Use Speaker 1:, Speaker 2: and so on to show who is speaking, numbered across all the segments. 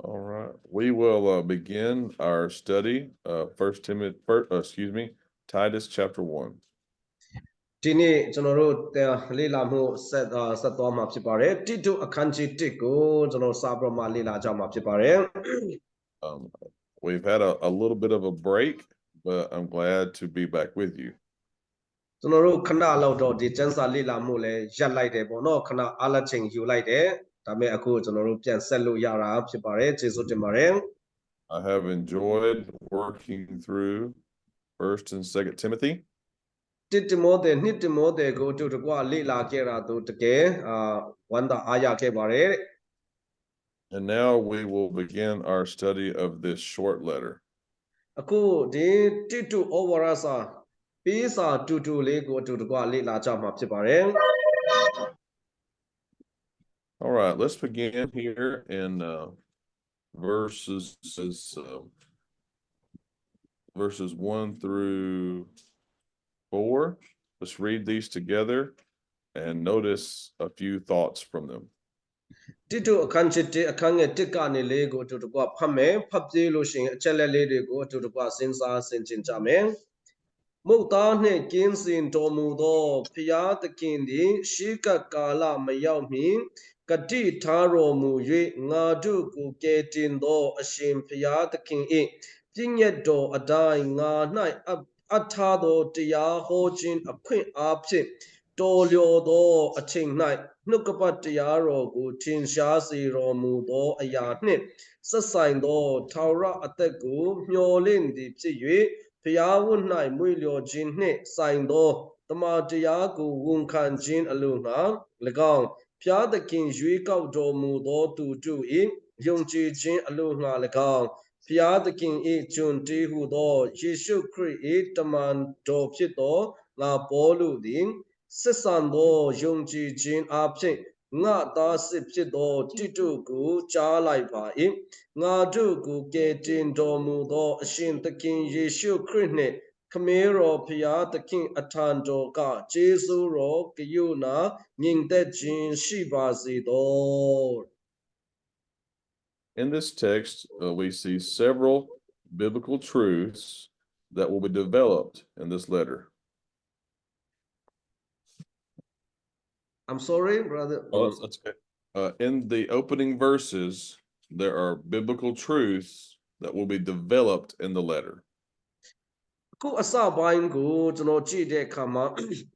Speaker 1: All right, we will begin our study of Titus chapter 1.
Speaker 2: ဒီနေ့ကျွန်တော်တို့လေ့လာမှုဆက်သွားမှာဖြစ်ပါတယ်တိတုအခန်းကြီး1ကိုကျွန်တော်စာပြမှာလေ့လာကြမှာဖြစ်ပါတယ်
Speaker 1: We've had a little bit of a break, but I'm glad to be back with you.
Speaker 2: ကျွန်တော်တို့ခဏလောက်တော့ဒီကျမ်းစာလေ့လာမှုလဲရပ်လိုက်တယ်ပေါ့နော်ခဏအားလက်ချိန်ယူလိုက်တယ်ဒါပေမဲ့အခုကျွန်တော်တို့ပြန်ဆက်လို့ရတာဖြစ်ပါတယ်ကျေးဇူးတင်ပါတယ်
Speaker 1: I have enjoyed working through 1st and 2nd Timothy.
Speaker 2: တိမောသေနှစ်တိမောသေကိုတူတကွလေ့လာခဲ့တာသူတကယ်ဝမ်းသာအားရခဲ့ပါတယ်
Speaker 1: And now we will begin our study of this short letter.
Speaker 2: အခုဒီတိတုဩဝါဒစာပေးစာတူတူလေးကိုတူတကွလေ့လာကြမှာဖြစ်ပါတယ်
Speaker 1: All right, let's begin here in verses 1 through 4. Let's read these together and notice a few thoughts from them.
Speaker 2: တိတုအခန်းကြီးအခန်းငယ်1ကနေလေးကိုတူတကွဖတ်မယ်ဖတ်ပြေးလို့ရှိရင်အချက်လက်လေးတွေကိုတူတကွစဉ်းစားဆင်ခြင်ကြမယ်မုတ်သားနှင့်ကင်းစင်တော်မူသောဖျားသခင်သည်ရှေးကပ်ကာလမရောက်မီကတိထားတော်မူ၍ငါတို့ကိုကယ်တင်သောအရှင်ဖျားသခင်၏ပြည့်ညတ်တော်အတိုင်းငါ၌အထားသောတရားဟောခြင်းအခွင့်အားဖြင့်တော်လျော်သောအချိန်၌နှုတ်ကပတ်တရားတော်ကိုထင်ရှားစေတော်မူသောအရာနှင့်ဆက်ဆိုင်သောထာဝရအသက်ကိုမျှော်လင့်သည်ဖြစ်၍ဖျားဝတ်၌မွေ့လျော်ခြင်းနှင့်ဆိုင်သောတမန်တရားကိုဝန်ခံခြင်းအလို့ငှာ၎င်းဖျားသခင်ရွေးကောက်တော်မူသောသူတို့၏ယုံကြည်ခြင်းအလို့ငှာ၎င်းဖျားသခင်၏ကျွန်တေးဟုသောယေရှုခရစ်၏တမန်တော်ဖြစ်သောငါပေါလုသည်စစ်ဆန်သောယုံကြည်ခြင်းအဖြစ်ငါသားစစ်ဖြစ်သောတိတုကိုကြားလိုက်ပါ၏ငါတို့ကိုကယ်တင်တော်မူသောအရှင်သခင်ယေရှုခရစ်နှင့်ခမဲတော်ဖျားသခင်အထံတော်ကကျေးဇူးတော်ကရုဏာညီသက်ခြင်းရှိပါစေသော
Speaker 1: In this text, we see several biblical truths that will be developed in this letter.
Speaker 2: I'm sorry, brother.
Speaker 1: Oh, that's okay. In the opening verses, there are biblical truths that will be developed in the letter.
Speaker 2: ခုအစပိုင်းကိုကျွန်တော်ကြည့်တဲ့အခါမှာ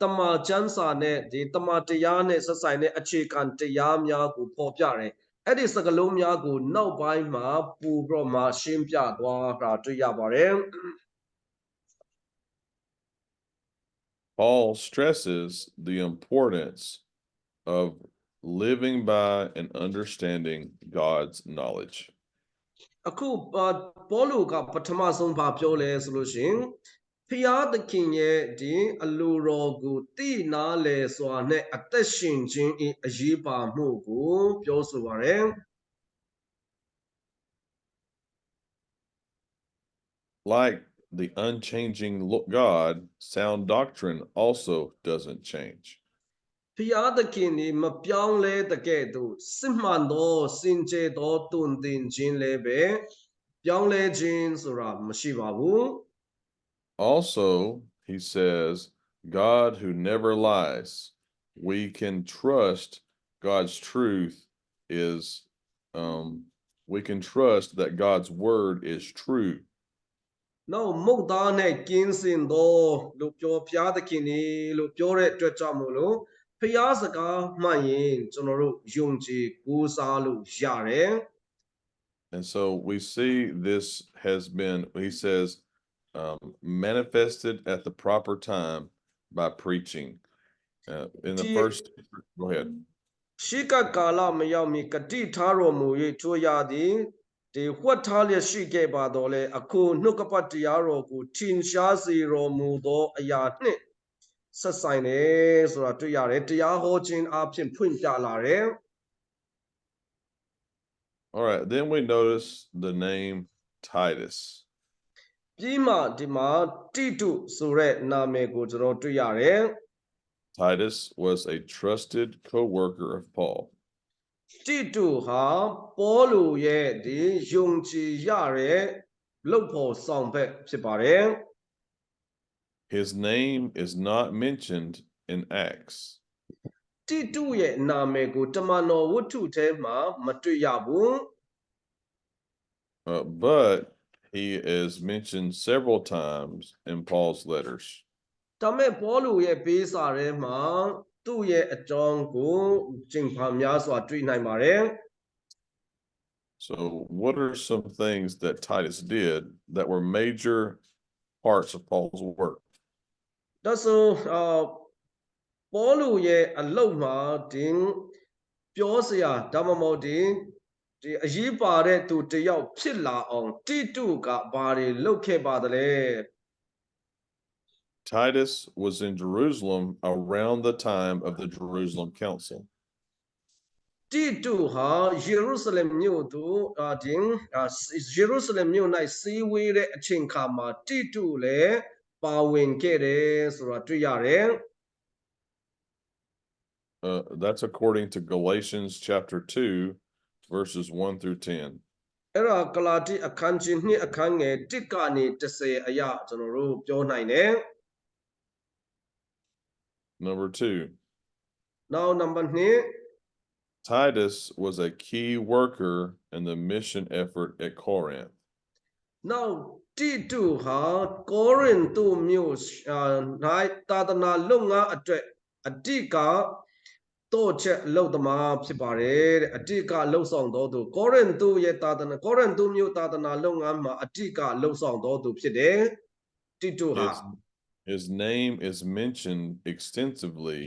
Speaker 2: တမန်ကျမ်းစာနဲ့ဒီတမန်တရားနဲ့ဆက်ဆိုင်တဲ့အခြေခံတရားများကိုပေါ်ပြတယ်အဲ့ဒီစကားလုံးများကိုနောက်ပိုင်းမှာပို့ပြီးမှရှင်းပြသွားတာတွေ့ရပါတယ်
Speaker 1: Paul stresses the importance of living by and understanding God's knowledge.
Speaker 2: အခုပေါလုကပထမဆုံးပြောလဲဆိုလို့ရှိရင်ဖျားသခင်ရဲ့ဒီအလိုတော်ကိုသိနာလဲစွာနဲ့အသက်ရှင်ခြင်းအရေးပါမှုကိုပြောဆိုပါတယ်
Speaker 1: Like the unchanging God, sound doctrine also doesn't change.
Speaker 2: ဖျားသခင်ဒီမပြောင်းလဲတဲ့ကဲ့သို့စစ်မှန်သောစင်ကြယ်သောတုန်တင်ခြင်းလည်းပဲပြောင်းလဲခြင်းဆိုတာမရှိပါဘူး
Speaker 1: Also, he says, God who never lies. We can trust God's truth is, we can trust that God's word is true.
Speaker 2: နောက်မုတ်သားနဲ့ကင်းစင်သောလို့ပြောဖျားသခင်ဒီလို့ပြောတဲ့အတွက်ကြောင့်မို့လို့ဖျားစကားမှန်ရင်ကျွန်တော်တို့ယုံကြည်ကိုးစားလို့ရတယ်
Speaker 1: And so we see this has been, he says, manifested at the proper time by preaching. In the first, go ahead.
Speaker 2: ရှိကကာလမရောက်မီကတိထားတော်မူ၍ထိုရာသည်ဒီဝတ်ထားလျက်ရှိခဲ့ပါတော့လေအခုနှုတ်ကပတ်တရားတော်ကိုထင်ရှားစေတော်မူသောအရာနှင့်ဆက်ဆိုင်တယ်ဆိုတာတွေ့ရတယ်တရားဟောခြင်းအဖြစ်ဖွင့်ပြလာတယ်
Speaker 1: All right, then we notice the name Titus.
Speaker 2: ပြီးမှဒီမှာတိတုဆိုတဲ့နာမည်ကိုကျွန်တော်တွေ့ရတယ်
Speaker 1: Titus was a trusted co-worker of Paul.
Speaker 2: တိတုဟာပေါလုရဲ့ဒီယုံကြည်ရတဲ့လုပ်ဖို့ဆောင်ဘက်ဖြစ်ပါတယ်
Speaker 1: His name is not mentioned in Acts.
Speaker 2: တိတုရဲ့နာမည်ကိုတမန်တော်ဝတ္ထုထဲမှာမတွေ့ရဘူး
Speaker 1: But he is mentioned several times in Paul's letters.
Speaker 2: ဒါပေမဲ့ပေါလုရဲ့ပေးစာထဲမှာသူ့ရဲ့အကြောင်းကိုကျင့်ဖန်များစွာတွေ့နိုင်ပါတယ်
Speaker 1: So, what are some things that Titus did that were major parts of Paul's work?
Speaker 2: ဒါဆိုပေါလုရဲ့အလုပ်မှာတင်ပြောစရာဒါမှမဟုတ်ဒီအရေးပါတဲ့သူတယောက်ဖြစ်လာအောင်တိတုကဘာတွေလုပ်ခဲ့ပါသလဲ
Speaker 1: Titus was in Jerusalem around the time of the Jerusalem Council.
Speaker 2: တိတုဟာယေရုရှလင်မြို့သို့တင်ယေရုရှလင်မြို့၌စီးဝေးတဲ့အချိန်ခါမှာတိတုလည်းပါဝင်ခဲ့တယ်ဆိုတာတွေ့ရတယ်
Speaker 1: That's according to Galatians chapter 2, verses 1 through 10.
Speaker 2: အဲ့ဒါဂလာတိအခန်းကြီး2အခန်းငယ်1ကနေ10အရာကျွန်တော်တို့ပြောနိုင်တယ်
Speaker 1: Number 2,
Speaker 2: Now number 2
Speaker 1: Titus was a key worker in the mission effort at Corinth.
Speaker 2: Now တိတုဟာကောရင်သုမြို့၌သာသနာလုပ်ငန်းအတွက်အတိကတော့ချက်အလုပ်သမားဖြစ်ပါတယ်တဲ့အတိကလှုပ်ဆောင်တော်သူကောရင်သုရဲ့သာသနာကောရင်သုမြို့သာသနာလုပ်ငန်းမှာအတိကလှုပ်ဆောင်တော်သူဖြစ်တယ်တိတုဟာ
Speaker 1: His name is mentioned extensively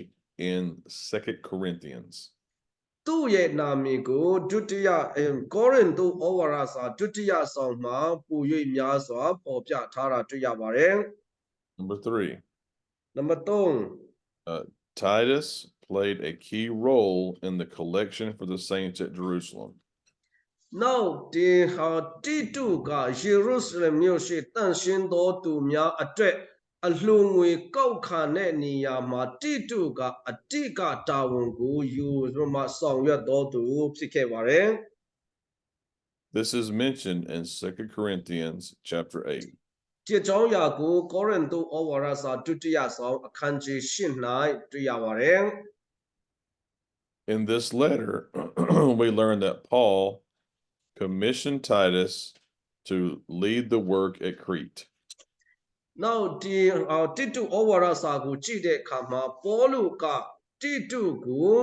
Speaker 1: in 2 Corinthians.
Speaker 2: သူ့ရဲ့နာမည်ကိုဒုတိယကောရင်သုဩဝါဒစာဒုတိယဆောင်မှာပူ၍များစွာပေါ်ပြထားတာတွေ့ရပါတယ်
Speaker 1: Number 3,
Speaker 2: Number 3
Speaker 1: Titus played a key role in the collection for the saints at Jerusalem.
Speaker 2: Now ဒီဟာတိတုကယေရုရှလင်မြို့ရှိတန်ရှင်းသောသူများအတွက်အလှူငွေကောက်ခံတဲ့နေရာမှာတိတုကအတိကတာဝန်ကိုယူမှဆောင်ရွက်တော်သူဖြစ်ခဲ့ပါတယ်
Speaker 1: This is mentioned in 2 Corinthians chapter 8.
Speaker 2: ဒီအကြောင်းအရာကိုကောရိန္သုဩဝါဒစာဒုတိယဆောင်အခန်းကြီး8၌တွေ့ရပါတယ်
Speaker 1: In this letter, we learn that Paul commissioned Titus to lead the work at Crete.
Speaker 2: Now ဒီတိတုဩဝါဒစာကိုကြည့်တဲ့အခါမှာပေါလုကတိတုကို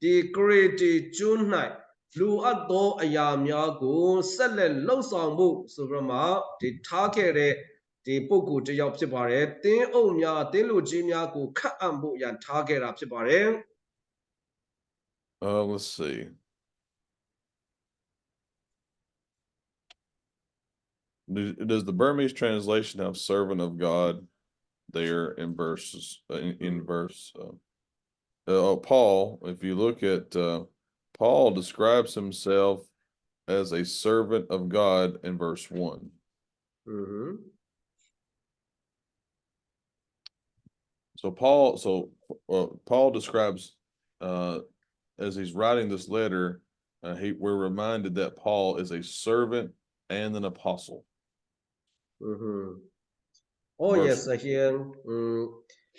Speaker 2: ဒီဂရေတီကျွန်း၌လူအပ်သောအရာများကိုဆက်လက်လှုပ်ဆောင်မှုဆိုပြီးမှဒီထားခဲ့တဲ့ဒီပုဂ္ဂိုလ်တစ်ယောက်ဖြစ်ပါတယ်တင်းအုပ်များတင်းလူကြီးများကိုခတ်အံ့ဖို့ရန်ထားခဲ့တာဖြစ်ပါတယ်
Speaker 1: Let's see. Does the Burmese translation have servant of God there in verses in verse Paul? If you look at Paul describes himself as a servant of God in verse 1. So Paul describes as he's writing this letter, we're reminded that Paul is a servant and an apostle.
Speaker 2: Oh yes here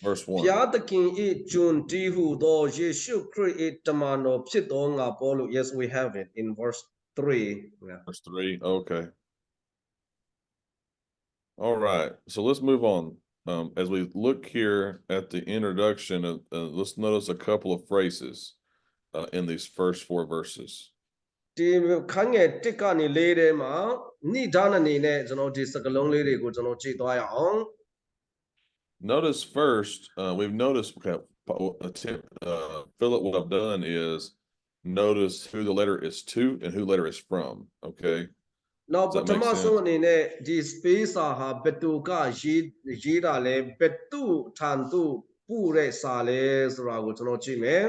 Speaker 1: Verse 1.
Speaker 2: ဘုရားသခင်၏ကျွန်တည်းဟုသောယေရှုခရစ်၏တမန်တော်ဖြစ်သောငါပေါလု Yes we have it in verse 3 yeah.
Speaker 1: Verse 3. Okay. All right. So let's move on. As we look here at the introduction, let's notice a couple of phrases in these first 4 verses.
Speaker 2: ဒီခန်းငယ်1ကနေ4ထဲမှာဏိဒာနအနေနဲ့ကျွန်တော်ဒီစကားလုံးလေးတွေကိုကျွန်တော်ကြည့်သွားရအောင်
Speaker 1: Notice first, we've noticed, Philip, what I've done is notice who the letter is to and who letter is from, okay?
Speaker 2: နောက်ပထမဆုံးအနေနဲ့ဒီ space ဟာဘယ်သူကရေးတာလဲဘယ်သူထံသူပို့တဲ့စာလဲဆိုတာကိုကျွန်တော်ကြည့်မယ်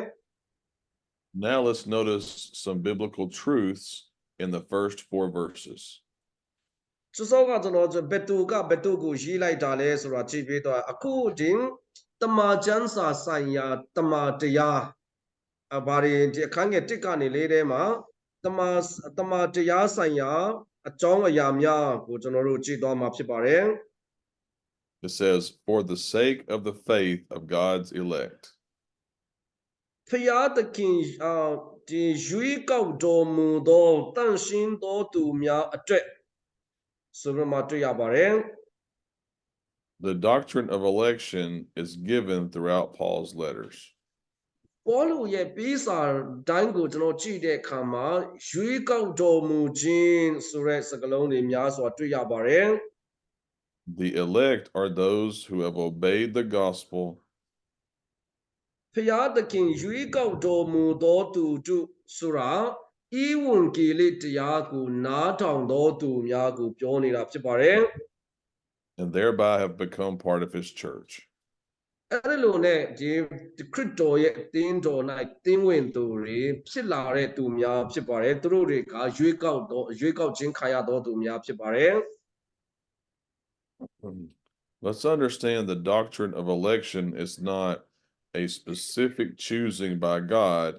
Speaker 1: Now let's notice some biblical truths in the first 4 verses.
Speaker 2: စောစောကကျွန်တော်ဘယ်သူကဘယ်သူကိုရေးလိုက်တာလဲဆိုတာကြည့်ပြီးတော့အခုဒီတမန်ကျမ်းစာဆိုင်ရာတမန်တရား ဘာတွေဒီအခန်းငယ်1ကနေ4ထဲမှာတမန်တရားဆိုင်ရာအကြောင်းအရာများကိုကျွန်တော်တို့ကြည့်သွားမှာဖြစ်ပါတယ်
Speaker 1: It says, "For the sake of the faith of God's elect."
Speaker 2: ဖျားသခင်ဒီရွေးကောက်တော်မူသောတန်ရှင်းသောသူများအတွက်ဆိုပြီးမှတွေ့ရပါတယ်
Speaker 1: The doctrine of election is given throughout Paul's letters.
Speaker 2: ပေါလုရဲ့ပေးစာတိုင်းကိုကျွန်တော်ကြည့်တဲ့အခါမှာရွေးကောက်တော်မူခြင်းဆိုတဲ့စကားလုံးတွေများစွာတွေ့ရပါတယ်
Speaker 1: The elect are those who have obeyed the gospel
Speaker 2: ဖျားသခင်ရွေးကောက်တော်မူသောသူတို့ဆိုတာဤဝန်ကီလိတရားကိုနားထောင်သောသူများကိုပြောနေတာဖြစ်ပါတယ်
Speaker 1: and thereby have become part of his church.
Speaker 2: အဲ့လိုနဲ့ဒီခရစ်တော်ရဲ့အသင်းတော်၌တင်းဝင်သူတွေဖြစ်လာတဲ့သူများဖြစ်ပါတယ်သူတို့တွေကရွေးကောက်ခြင်းခံရသောသူများဖြစ်ပါတယ်
Speaker 1: Let's understand the doctrine of election is not a specific choosing by God.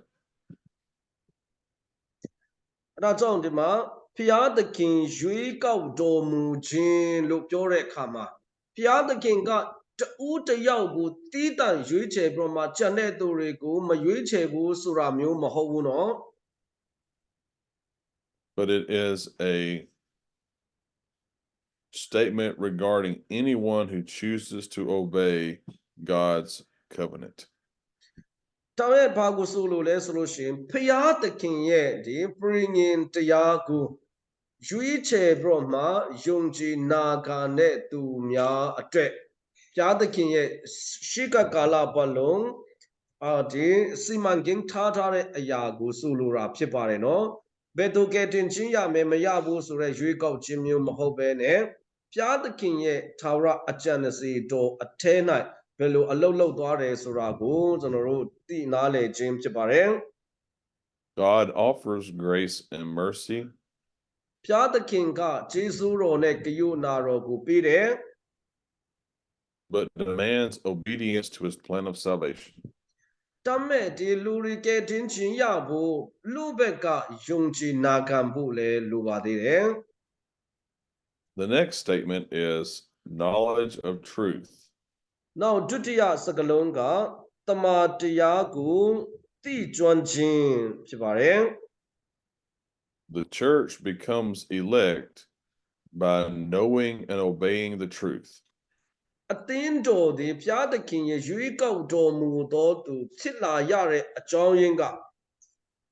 Speaker 2: အဲ့ဒါကြောင့်ဒီမှာဖျားသခင်ရွေးကောက်တော်မူခြင်းလို့ပြောတဲ့အခါမှာဖျားသခင်ကတူးတယောက်ကိုတီးတန့်ရွေးချယ်ပြီးမှကြံတဲ့သူတွေကိုမရွေးချယ်ဘူးဆိုတာမျိုးမဟုတ်ဘူးနော်
Speaker 1: But it is a statement regarding anyone who chooses to obey God's covenant.
Speaker 2: တောင်းရဲ့ဘာကိုဆိုလို့လဲဆိုလို့ရှိရင်ဖျားသခင်ရဲ့ဒီပြည်ငင်တရားကိုရွေးချယ်ပြီးမှယုံကြည်နာခံတဲ့သူများအတွက်ဖျားသခင်ရဲ့ရှေးကကာလပတ်လုံးဒီစီမံကိန်းထားတဲ့အရာကိုဆိုလိုတာဖြစ်ပါတယ်နော်ဘယ်သူကတင်ချင်းရမယ်မရဘူးဆိုတဲ့ရွေးကောက်ခြင်းမျိုးမဟုတ်ဘဲနဲ့ဖျားသခင်ရဲ့သာဝရအကြံစီတော်အထဲ၌ဘယ်လိုအလုတ်လောက်သွားတယ်ဆိုတာကိုကျွန်တော်တို့သိနားလည်ခြင်းဖြစ်ပါတယ်
Speaker 1: God offers grace and mercy.
Speaker 2: ဖျားသခင်ကဂျေဇုတော်နဲ့ဂရုဏာတော်ကိုပေးတယ်
Speaker 1: but demands obedience to his plan of salvation.
Speaker 2: ဒါမဲ့ဒီလူတွေကတင်ချင်းရဖို့လူဘက်ကယုံကြည်နာခံဖို့လည်းလိုပါသေးတယ်
Speaker 1: The next statement is knowledge of truth.
Speaker 2: နောက်ဒုတိယစကားလုံးကတမာတရားကိုသိကျွမ်းခြင်းဖြစ်ပါတယ်
Speaker 1: The church becomes elect by knowing and obeying the truth.
Speaker 2: အသင်းတော်ဒီဖျားသခင်ရဲ့ရွေးကောက်တော်မူသောသူဖြစ်လာရတဲ့အကြောင်းရင်းက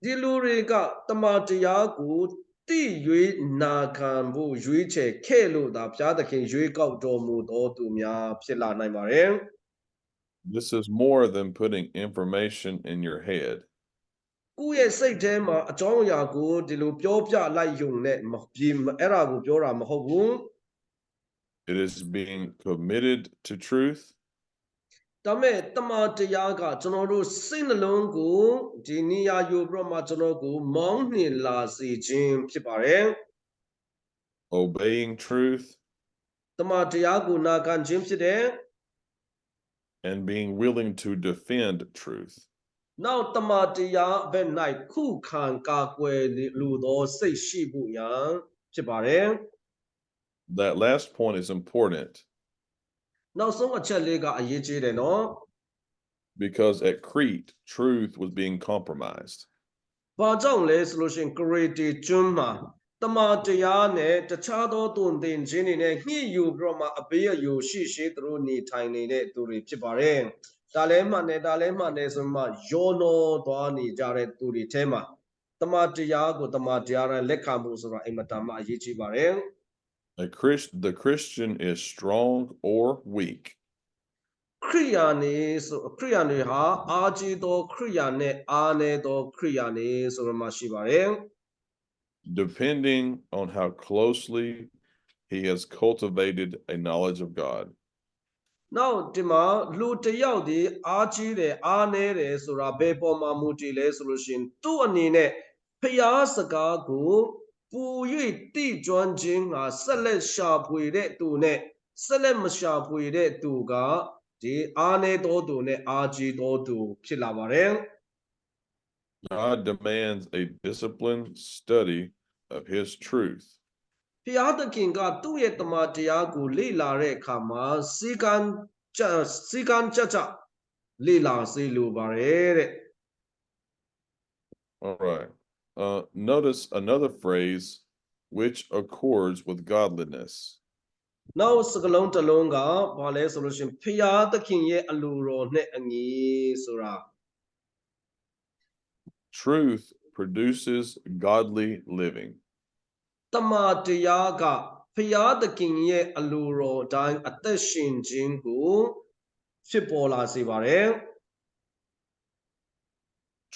Speaker 2: ဒီလူတွေကတမာတရားကိုသိ၍နာခံဖို့ရွေးချယ်ခဲ့လို့ဒါဖျားသခင်ရွေးကောက်တော်မူသောသူများဖြစ်လာနိုင်ပါတယ်
Speaker 1: This is more than putting information in your head.
Speaker 2: ကိုယ့်ရဲ့စိတ်ထဲမှာအကြောင်းအရာကိုဒီလိုပြောပြလိုက်ယုံနဲ့အဲ့ဒါကိုပြောတာမဟုတ်ဘူး
Speaker 1: It is being committed to truth.
Speaker 2: ဒါမဲ့တမန်တရားကကျွန်တော်တို့စိတ်နှလုံးကိုဒီနေရာယူပြီးမှကျွန်တော်ကိုမောင်းနှင်လာစေခြင်းဖြစ်ပါတယ်
Speaker 1: Obeying truth
Speaker 2: တမန်တရားကိုနာခံခြင်းဖြစ်တယ်
Speaker 1: and being willing to defend truth.
Speaker 2: နောက်တမန်တရားဘက်၌ခုခံကာကွယ်လူသောစိတ်ရှိဖို့ရန်ဖြစ်ပါတယ်
Speaker 1: That last point is important
Speaker 2: နောက်ဆုံးအချက်လေးကအရေးကြီးတယ်နော်
Speaker 1: because at Crete, truth was being compromised.
Speaker 2: ဘာကြောင့်လဲဆိုလို့ရှိရင်ဂရေတီကျွန်းမှာတမန်တရားနဲ့တခြားသောတုန်တင်ခြင်းတွေနဲ့ညှိယူပြီးမှအပေးအယူရှိရှိသူတို့နေထိုင်နေတဲ့သူတွေဖြစ်ပါတယ်ဒါလည်းမှန်တယ်ဆိုမှယောနောသွားနေကြတဲ့သူတွေထဲမှာတမန်တရားကိုတမန်တရားနဲ့လက်ခံဖို့ဆိုတာအင်မတန်မှအရေးကြီးပါတယ်
Speaker 1: The Christian is strong or weak.
Speaker 2: ခရိယာနေဆိုခရိယာတွေဟာအာကြီးသောခရိယာနဲ့အားနည်းသောခရိယာနေဆိုမှရှိပါတယ်
Speaker 1: depending on how closely he has cultivated a knowledge of God.
Speaker 2: နောက်ဒီမှာလူတယောက်ဒီအားကြီးတယ်အားနည်းတယ်ဆိုတာဘယ်ပေါ်မှာမူတည်လဲဆိုလို့ရှိရင်သူ့အနေနဲ့ဖျားစကားကိုပူ၍တိကျွမ်းခြင်းကဆက်လက်ရှာဖွေတဲ့သူနဲ့ဆက်လက်မရှာဖွေတဲ့သူကဒီအားနည်းသောသူနဲ့အားကြီးသောသူဖြစ်လာပါတယ်
Speaker 1: God demands a disciplined study of His truth.
Speaker 2: ဖျားသခင်ကသူ့ရဲ့တမန်တရားကိုလေ့လာတဲ့အခါမှာစီကံကြလေ့လာစေလိုပါတယ်တဲ့
Speaker 1: All right. Notice another phrase which accords with godliness.
Speaker 2: နောက်စကလုံးတစ်လုံးကဘာလဲဆိုလို့ရှိရင်ဖျားသခင်ရဲ့အလိုတော်နဲ့အညီဆိုတာ
Speaker 1: Truth produces godly living.
Speaker 2: တမန်တရားကဖျားသခင်ရဲ့အလိုတော်တိုင်းအသက်ရှင်ခြင်းကိုဖြစ်ပေါ်လာစေပါတယ်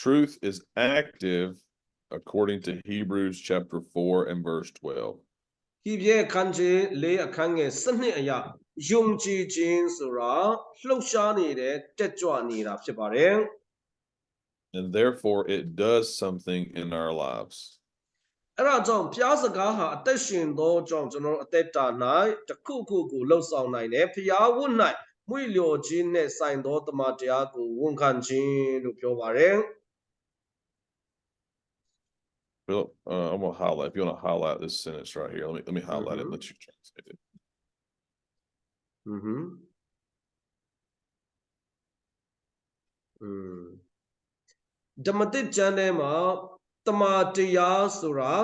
Speaker 1: Truth is active according to Hebrews chapter 4 and verse 12.
Speaker 2: ဟိပြဲခန်းကြီးလေးအခန်းငယ်12အရာယုံကြည်ခြင်းဆိုတာလှုပ်ရှားနေတဲ့တက်ကြွနေတာဖြစ်ပါတယ်
Speaker 1: And therefore it does something in our lives.
Speaker 2: အဲ့ဒါကြောင့်ဖျားစကားဟာအသက်ရှင်သောကြောင့်ကျွန်တော်အသက်တာ၌တခုခုကိုလှုပ်ဆောင်နိုင်တယ်ဖျားဝတ်၌မွေလျော်ခြင်းနဲ့ဆိုင်သောတမန်တရားကိုဝန်ခံခြင်းလို့ပြောပါတယ်
Speaker 1: Philip, I'm gonna highlight. If you want to highlight this sentence right here, let me highlight it and let you translate it.
Speaker 2: ဓမ္မသစ်ကျမ်းထဲမှာတမန်တရားဆိုတာ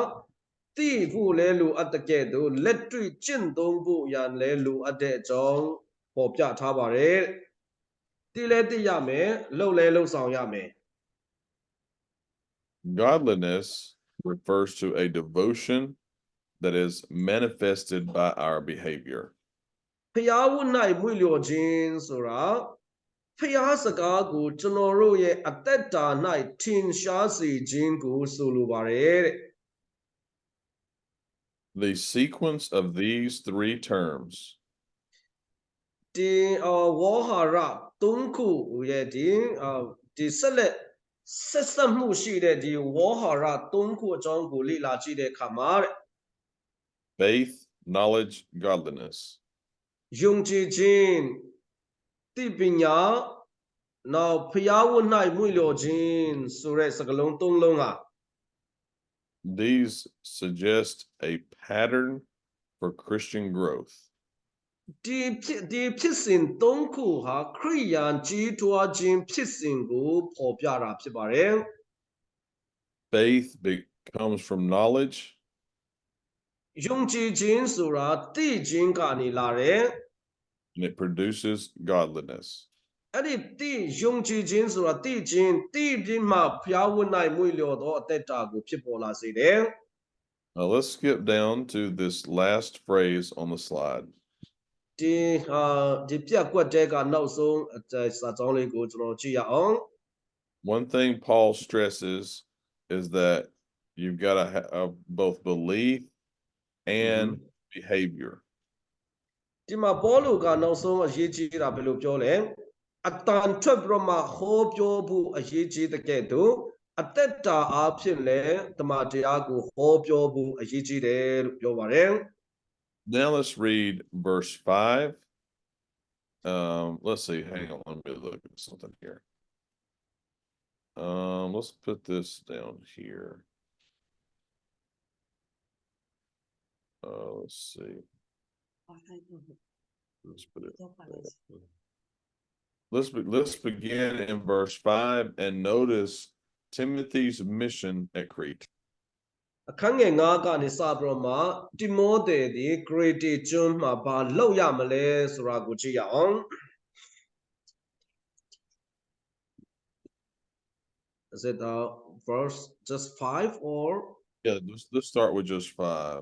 Speaker 2: သိဖို့လဲလိုအပ်တဲ့ကဲ့သို့လက်တွေ့ကျင့်သုံးဖို့ရန်လဲလိုအပ်တဲ့အကြောင်းပေါ်ပြထားပါတယ်သိလဲသိရမယ်လှုပ်လဲလှုပ်ဆောင်ရမယ်
Speaker 1: Godliness refers to a devotion that is manifested by our behavior.
Speaker 2: ဖျားဝတ်၌မွေလျော်ခြင်းဆိုတာဖျားစကားကိုကျွန်တော်တို့ရဲ့အသက်တာ၌ထင်ရှားစေခြင်းကိုဆိုလိုပါတယ်တဲ့
Speaker 1: The sequence of these three terms
Speaker 2: ဒီဝေါဟာရသုံးခုရဲ့ဒီဆက်လက်ဆက်ဆက်မှုရှိတဲ့ဒီဝေါဟာရသုံးခုအကြောင်းကိုလေ့လာကြည့်တဲ့အခါမှာတဲ့
Speaker 1: faith, knowledge, godliness.
Speaker 2: ယုံကြည်ခြင်းသိပညာနောက်ဖျားဝတ်၌မွေလျော်ခြင်းဆိုတဲ့စကားလုံးသုံးလုံးဟာ
Speaker 1: These suggest a pattern for Christian growth.
Speaker 2: ဒီဖြစ်စဉ်သုံးခုဟာခရိယာန်ကြီးထွားခြင်းဖြစ်စဉ်ကိုဖော်ပြတာဖြစ်ပါတယ်
Speaker 1: Faith comes from knowledge.
Speaker 2: ယုံကြည်ခြင်းဆိုတာသိခြင်းကနေလာတယ်
Speaker 1: And it produces godliness.
Speaker 2: အဲ့ဒီသိယုံကြည်ခြင်းဆိုတာသိခြင်းသိပြီးမှဖျားဝတ်၌မွေလျော်သောအသက်တာကိုဖြစ်ပေါ်လာစေတယ်
Speaker 1: Now let's skip down to this last phrase on the slide.
Speaker 2: ဒီပြက်ကွက်တဲကနောက်ဆုံးစာကြောင်းလေးကိုကျွန်တော်ကြည့်ရအောင်
Speaker 1: One thing Paul stresses is that you've got to have both belief and behavior.
Speaker 2: ဒီမှာပေါလုကနောက်ဆုံးအရေးကြီးတာဘယ်လိုပြောလဲအတန်ထွက်ပြီးတော့မှဟောပြောဖို့အရေးကြီးတဲ့ကဲ့သို့အသက်တာအားဖြင့်လည်းတမန်တရားကိုဟောပြောဖို့အရေးကြီးတယ်လို့ပြောပါတယ်
Speaker 1: Now let's read verse 5. Let's see. Hang on. Let me look at something here. Let's put this down here. Let's see. Let's put it there. Let's begin in verse 5 and notice Timothy's mission at Crete.
Speaker 2: အခန်းငယ်9ကနေစပြီးတော့မှတိမောသေဒီဂရေတီကျွန်းမှာဘာလုပ်ရမလဲဆိုတာကိုကြည့်ရအောင် Is it verse just 5 or
Speaker 1: Yeah, let's start with just 5.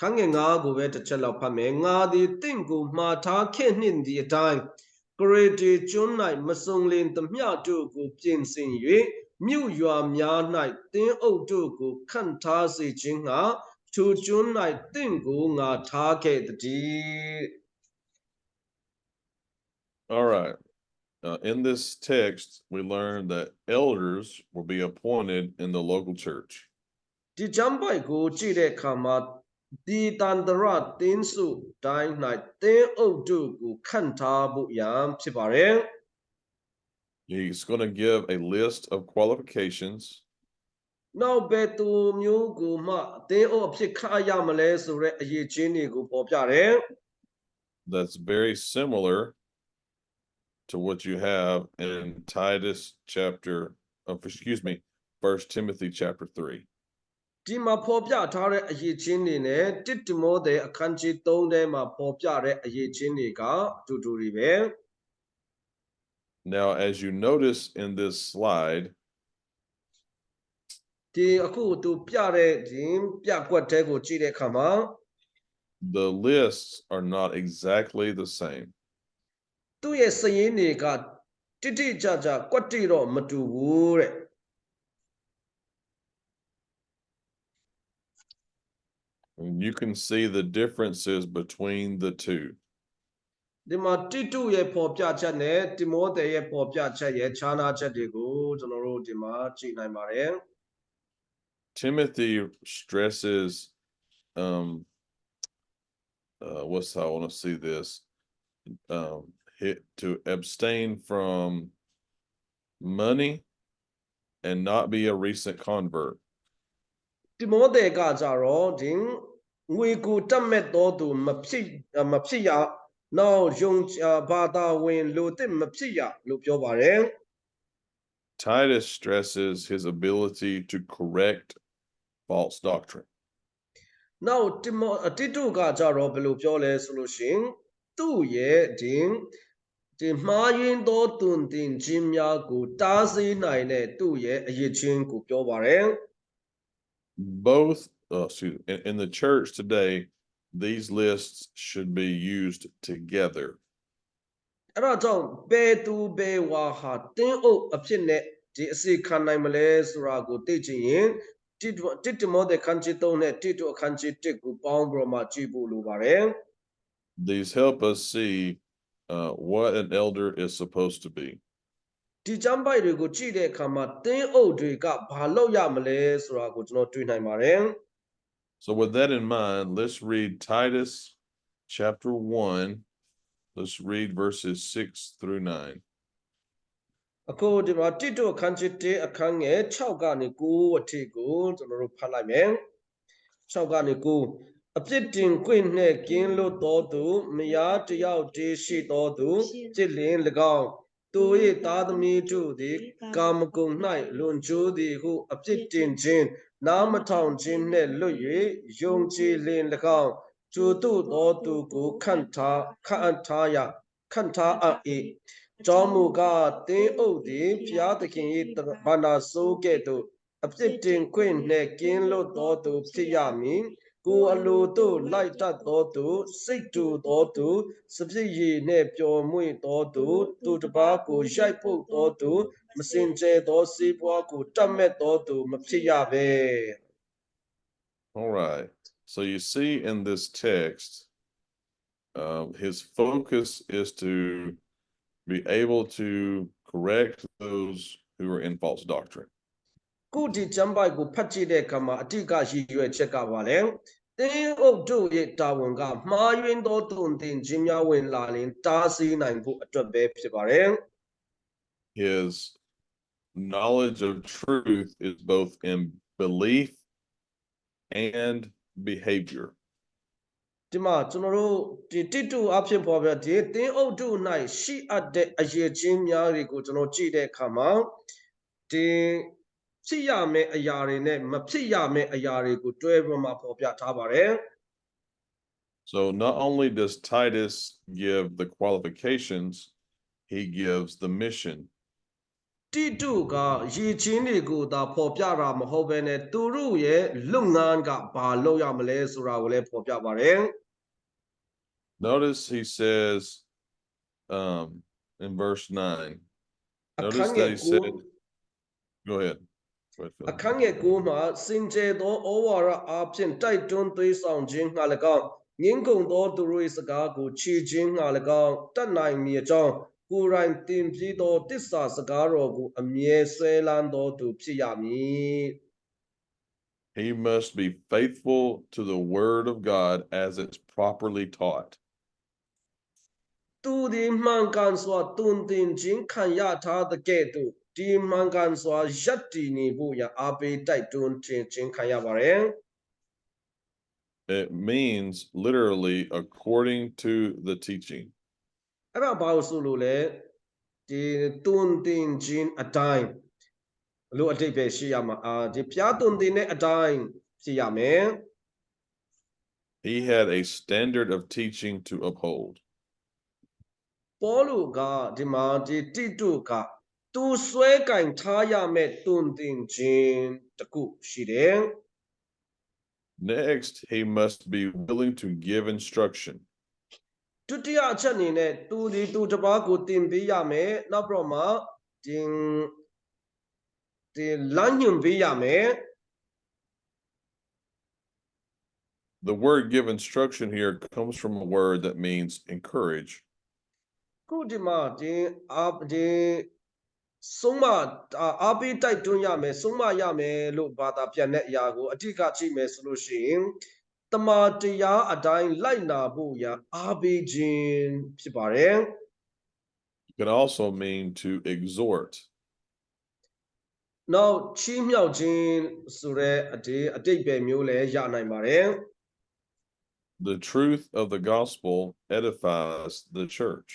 Speaker 2: ခန်းငယ်9ကိုပဲတစ်ချက်လောက်ဖတ်မယ်ငါသည်တင့်ကိုမှားထားခဲ့နှင့်ဒီအတိုင်းဂရေတီကျွန်း၌မစုံလင်သမျှတို့ကိုပြင်ဆင်၍မြို့ရွာများ၌တင်းအုပ်တို့ကိုခန့်ထားစေခြင်းငှာထိုကျွန်း၌တင့်ကိုငါထားခဲ့တည်း
Speaker 1: All right. In this text, we learn that elders will be appointed in the local church.
Speaker 2: ဒီကျမ်းပိုက်ကိုကြည့်တဲ့အခါမှာဒီတန်တရတင်းစုတိုင်း၌တင်းအုပ်တို့ကိုခန့်ထားဖို့ရန်ဖြစ်ပါတယ်
Speaker 1: He's going to give a list of qualifications.
Speaker 2: နောက်ဘယ်သူမျိုးကိုမှအသင်းအုပ်အဖြစ်ခန့်အပ်ရမလဲဆိုတဲ့အရေးချင်းတွေကိုပေါ်ပြတယ်
Speaker 1: That's very similar to what you have in Titus chapter, excuse me, 1 Timothy chapter 3.
Speaker 2: ဒီမှာဖော်ပြထားတဲ့အရေးချင်းတွေနဲ့တစ်တမောတဲ့အခန်းကြီး3ထဲမှာဖော်ပြတဲ့အရေးချင်းတွေကအတူတူတွေပဲ
Speaker 1: Now, as you notice in this slide,
Speaker 2: ဒီအခုသူပြတဲ့ဒီပြကွက်တဲကိုကြည့်တဲ့အခါမှာ
Speaker 1: the lists are not exactly the same.
Speaker 2: သူ့ရဲ့စည်ရင်းတွေကတိတိကျကျကွက်တိတော့မတူဘူးတဲ့
Speaker 1: And you can see the differences between the two.
Speaker 2: ဒီမှာတိတုရဲ့ဖော်ပြချက်နဲ့တိမောသေရဲ့ဖော်ပြချက်ရဲ့ခြားနာချက်တွေကိုကျွန်တော်တို့ဒီမှာကြည့်နိုင်ပါတယ်
Speaker 1: Timothy stresses, what's how I want to see this, to abstain from money and not be a recent convert.
Speaker 2: တိမောသေကကြတော့ဒီငွေကိုတတ်မဲ့တော်သူမဖြစ်ရနောက်ယုံဘာသာဝင်လူသစ်မဖြစ်ရလို့ပြောပါတယ်
Speaker 1: Titus stresses his ability to correct false doctrine.
Speaker 2: နောက်တိတုကကြတော့ဘယ်လိုပြောလဲဆိုလို့ရှိရင်သူ့ရဲ့ဒီမှားယွင်းသောတုန်တင်ခြင်းများကိုတားဆီးနိုင်တဲ့သူ့ရဲ့အရေးချင်းကိုပြောပါတယ်
Speaker 1: Both, in the church today, these lists should be used together.
Speaker 2: အဲ့ဒါကြောင့်ဘယ်သူဘယ်ဝါဟာတင်းအုပ်အဖြစ်နဲ့ဒီအစီခံနိုင်မလဲဆိုတာကိုသိချင်ရင်တိမောသေခန်းကြီး3နဲ့တိတုအခန်းကြီး1ကိုပေါင်းပြီးတော့မှကြည့်ဖို့လိုပါတယ်
Speaker 1: These help us see what an elder is supposed to be.
Speaker 2: ဒီကျမ်းပိုက်တွေကိုကြည့်တဲ့အခါမှာတင်းအုပ်တွေကဘာလုပ်ရမလဲဆိုတာကိုကျွန်တော်တွေ့နိုင်ပါတယ်
Speaker 1: So with that in mind, let's read Titus chapter 1. Let's read verses 6 through 9.
Speaker 2: အခုဒီမှာတိတုအခန်းကြီး1အခန်းငယ်6ကနေ9အထိကိုကျွန်တော်တို့ဖတ်လိုက်မယ်6ကနေ9အပြစ်တင်ခွင့်နှင့်ကင်းလွတ်တော်သူမယားတယောက်တည်းရှိတော်သူจิตလင်၎င်းသူ၏သားသမီးတို့သည်ကာမဂုဏ်၌လွန်ကျူးသည်ဟုအပြစ်တင်ခြင်းနားမထောင်ခြင်းနှင့်လွတ်၍ယုံကြည်လင်၎င်းကျူတုတော်သူကိုခန့်ထားအပ်၏ကြောင့်မူကားတင်းအုပ်သည်ဖျားသခင်၏ဘာနာဆိုးကဲ့သို့အပြစ်တင်ခွင့်နှင့်ကင်းလွတ်တော်သူဖြစ်ရမည်ကိုအလိုတို့လိုက်တတ်တော်သူစိတ်တူတော်သူစပြည့်ရည်နှင့်ပျော်မွေ့တော်သူသူတစ်ပါးကိုရိုက်ပုတ်တော်သူမစင်ကြယ်သောစေးပွားကိုတတ်မဲ့တော်သူမဖြစ်ရပဲ
Speaker 1: All right. So you see in this text, his focus is to be able to correct those who are in false doctrine.
Speaker 2: ခုဒီကျမ်းပိုက်ကိုဖတ်ကြည့်တဲ့အခါမှာအတိကရည်ရွယ်ချက်ကပါလေတင်းအုပ်တို့ရဲ့တာဝန်ကမှားယွင်းသောတုန်တင်ခြင်းများဝင်လာရင်တားဆီးနိုင်ဖို့အတွက်ပဲဖြစ်ပါတယ်
Speaker 1: His knowledge of truth is both in belief and behavior.
Speaker 2: ဒီမှာကျွန်တော်တို့ဒီတိတုအဖြစ်ပေါ်ပြဒီတင်းအုပ်တို့၌ရှိအပ်တဲ့အရေးချင်းများတွေကိုကျွန်တော်ကြည့်တဲ့အခါမှာဒီဖြစ်ရမယ့်အရာတွေနဲ့မဖြစ်ရမယ့်အရာတွေကိုတွဲပြီးမှပေါ်ပြထားပါတယ်
Speaker 1: So not only does Titus give the qualifications, he gives the mission.
Speaker 2: တိတုကရည်ချင်းတွေကိုသာပေါ်ပြတာမဟုတ်ဘဲနဲ့သူတို့ရဲ့လုပ်ငန်းကဘာလုပ်ရမလဲဆိုတာကိုလည်းပေါ်ပြပါတယ်
Speaker 1: Notice he says in verse 9. Notice that he said, go ahead.
Speaker 2: အခန်းငယ်9မှာစင်ကြယ်သောဩဝါဒအဖြစ်တိုက်တွန်းသွေးဆောင်ခြင်းငှာ၎င်းငင်းကုန်သောသူတို့၏စကားကိုချီခြင်းငှာ၎င်းတတ်နိုင်မည်အကြောင်းကိုယ်တိုင်တင်ပြီးသောတစ္ဆာစကားတော်ကိုအမြဲဆွဲလန်းသောသူဖြစ်ရမည်
Speaker 1: He must be faithful to the word of God as it's properly taught.
Speaker 2: သူသည်မှန်ကန်စွာတွင်တင်ခြင်းခံရထားတဲ့ကဲ့သို့ဒီမှန်ကန်စွာရပ်တည်နေဖို့ရအားပေးတိုက်တွန်းခြင်းခံရပါတယ်
Speaker 1: It means literally according to the teaching.
Speaker 2: အဲ့ဒါဘာလို့ဆိုလို့လဲဒီတွင်တင်ခြင်းအတိုင်းလို့အတိတ်ပဲရှိရမှာဒီဖျားတွင်တင်တဲ့အတိုင်းဖြစ်ရမယ်
Speaker 1: He had a standard of teaching to uphold.
Speaker 2: ပေါလုကဒီမှာဒီတိတုကသူဆွဲကင်ထားရမယ့်တွင်တင်ခြင်းတခုရှိတယ်
Speaker 1: Next, he must be willing to give instruction.
Speaker 2: ဒုတိယအချက်အနေနဲ့သူဒီသူတစ်ပါးကိုတင်ပေးရမယ်နောက်ပြီးတော့မှဒီလမ်းညွှန်ပေးရမယ်
Speaker 1: The word give instruction here comes from a word that means encourage.
Speaker 2: ခုဒီမှာဒီဆုံးမအားပေးတိုက်တွန်းရမယ်ဆုံးမရမယ်လို့ဘာသာပြန်တဲ့အရာကိုအဓိကကြည့်မယ်ဆိုလို့ရှိရင်တမန်တရားအတိုင်းလိုက်နာဖို့ရအားပေးခြင်းဖြစ်ပါတယ်
Speaker 1: It can also mean to exhort.
Speaker 2: နောက်ချီးမြှောက်ခြင်းဆိုတဲ့အတိတ်ပဲမျိုးလည်းရနိုင်ပါတယ်
Speaker 1: The truth of the gospel edifies the church.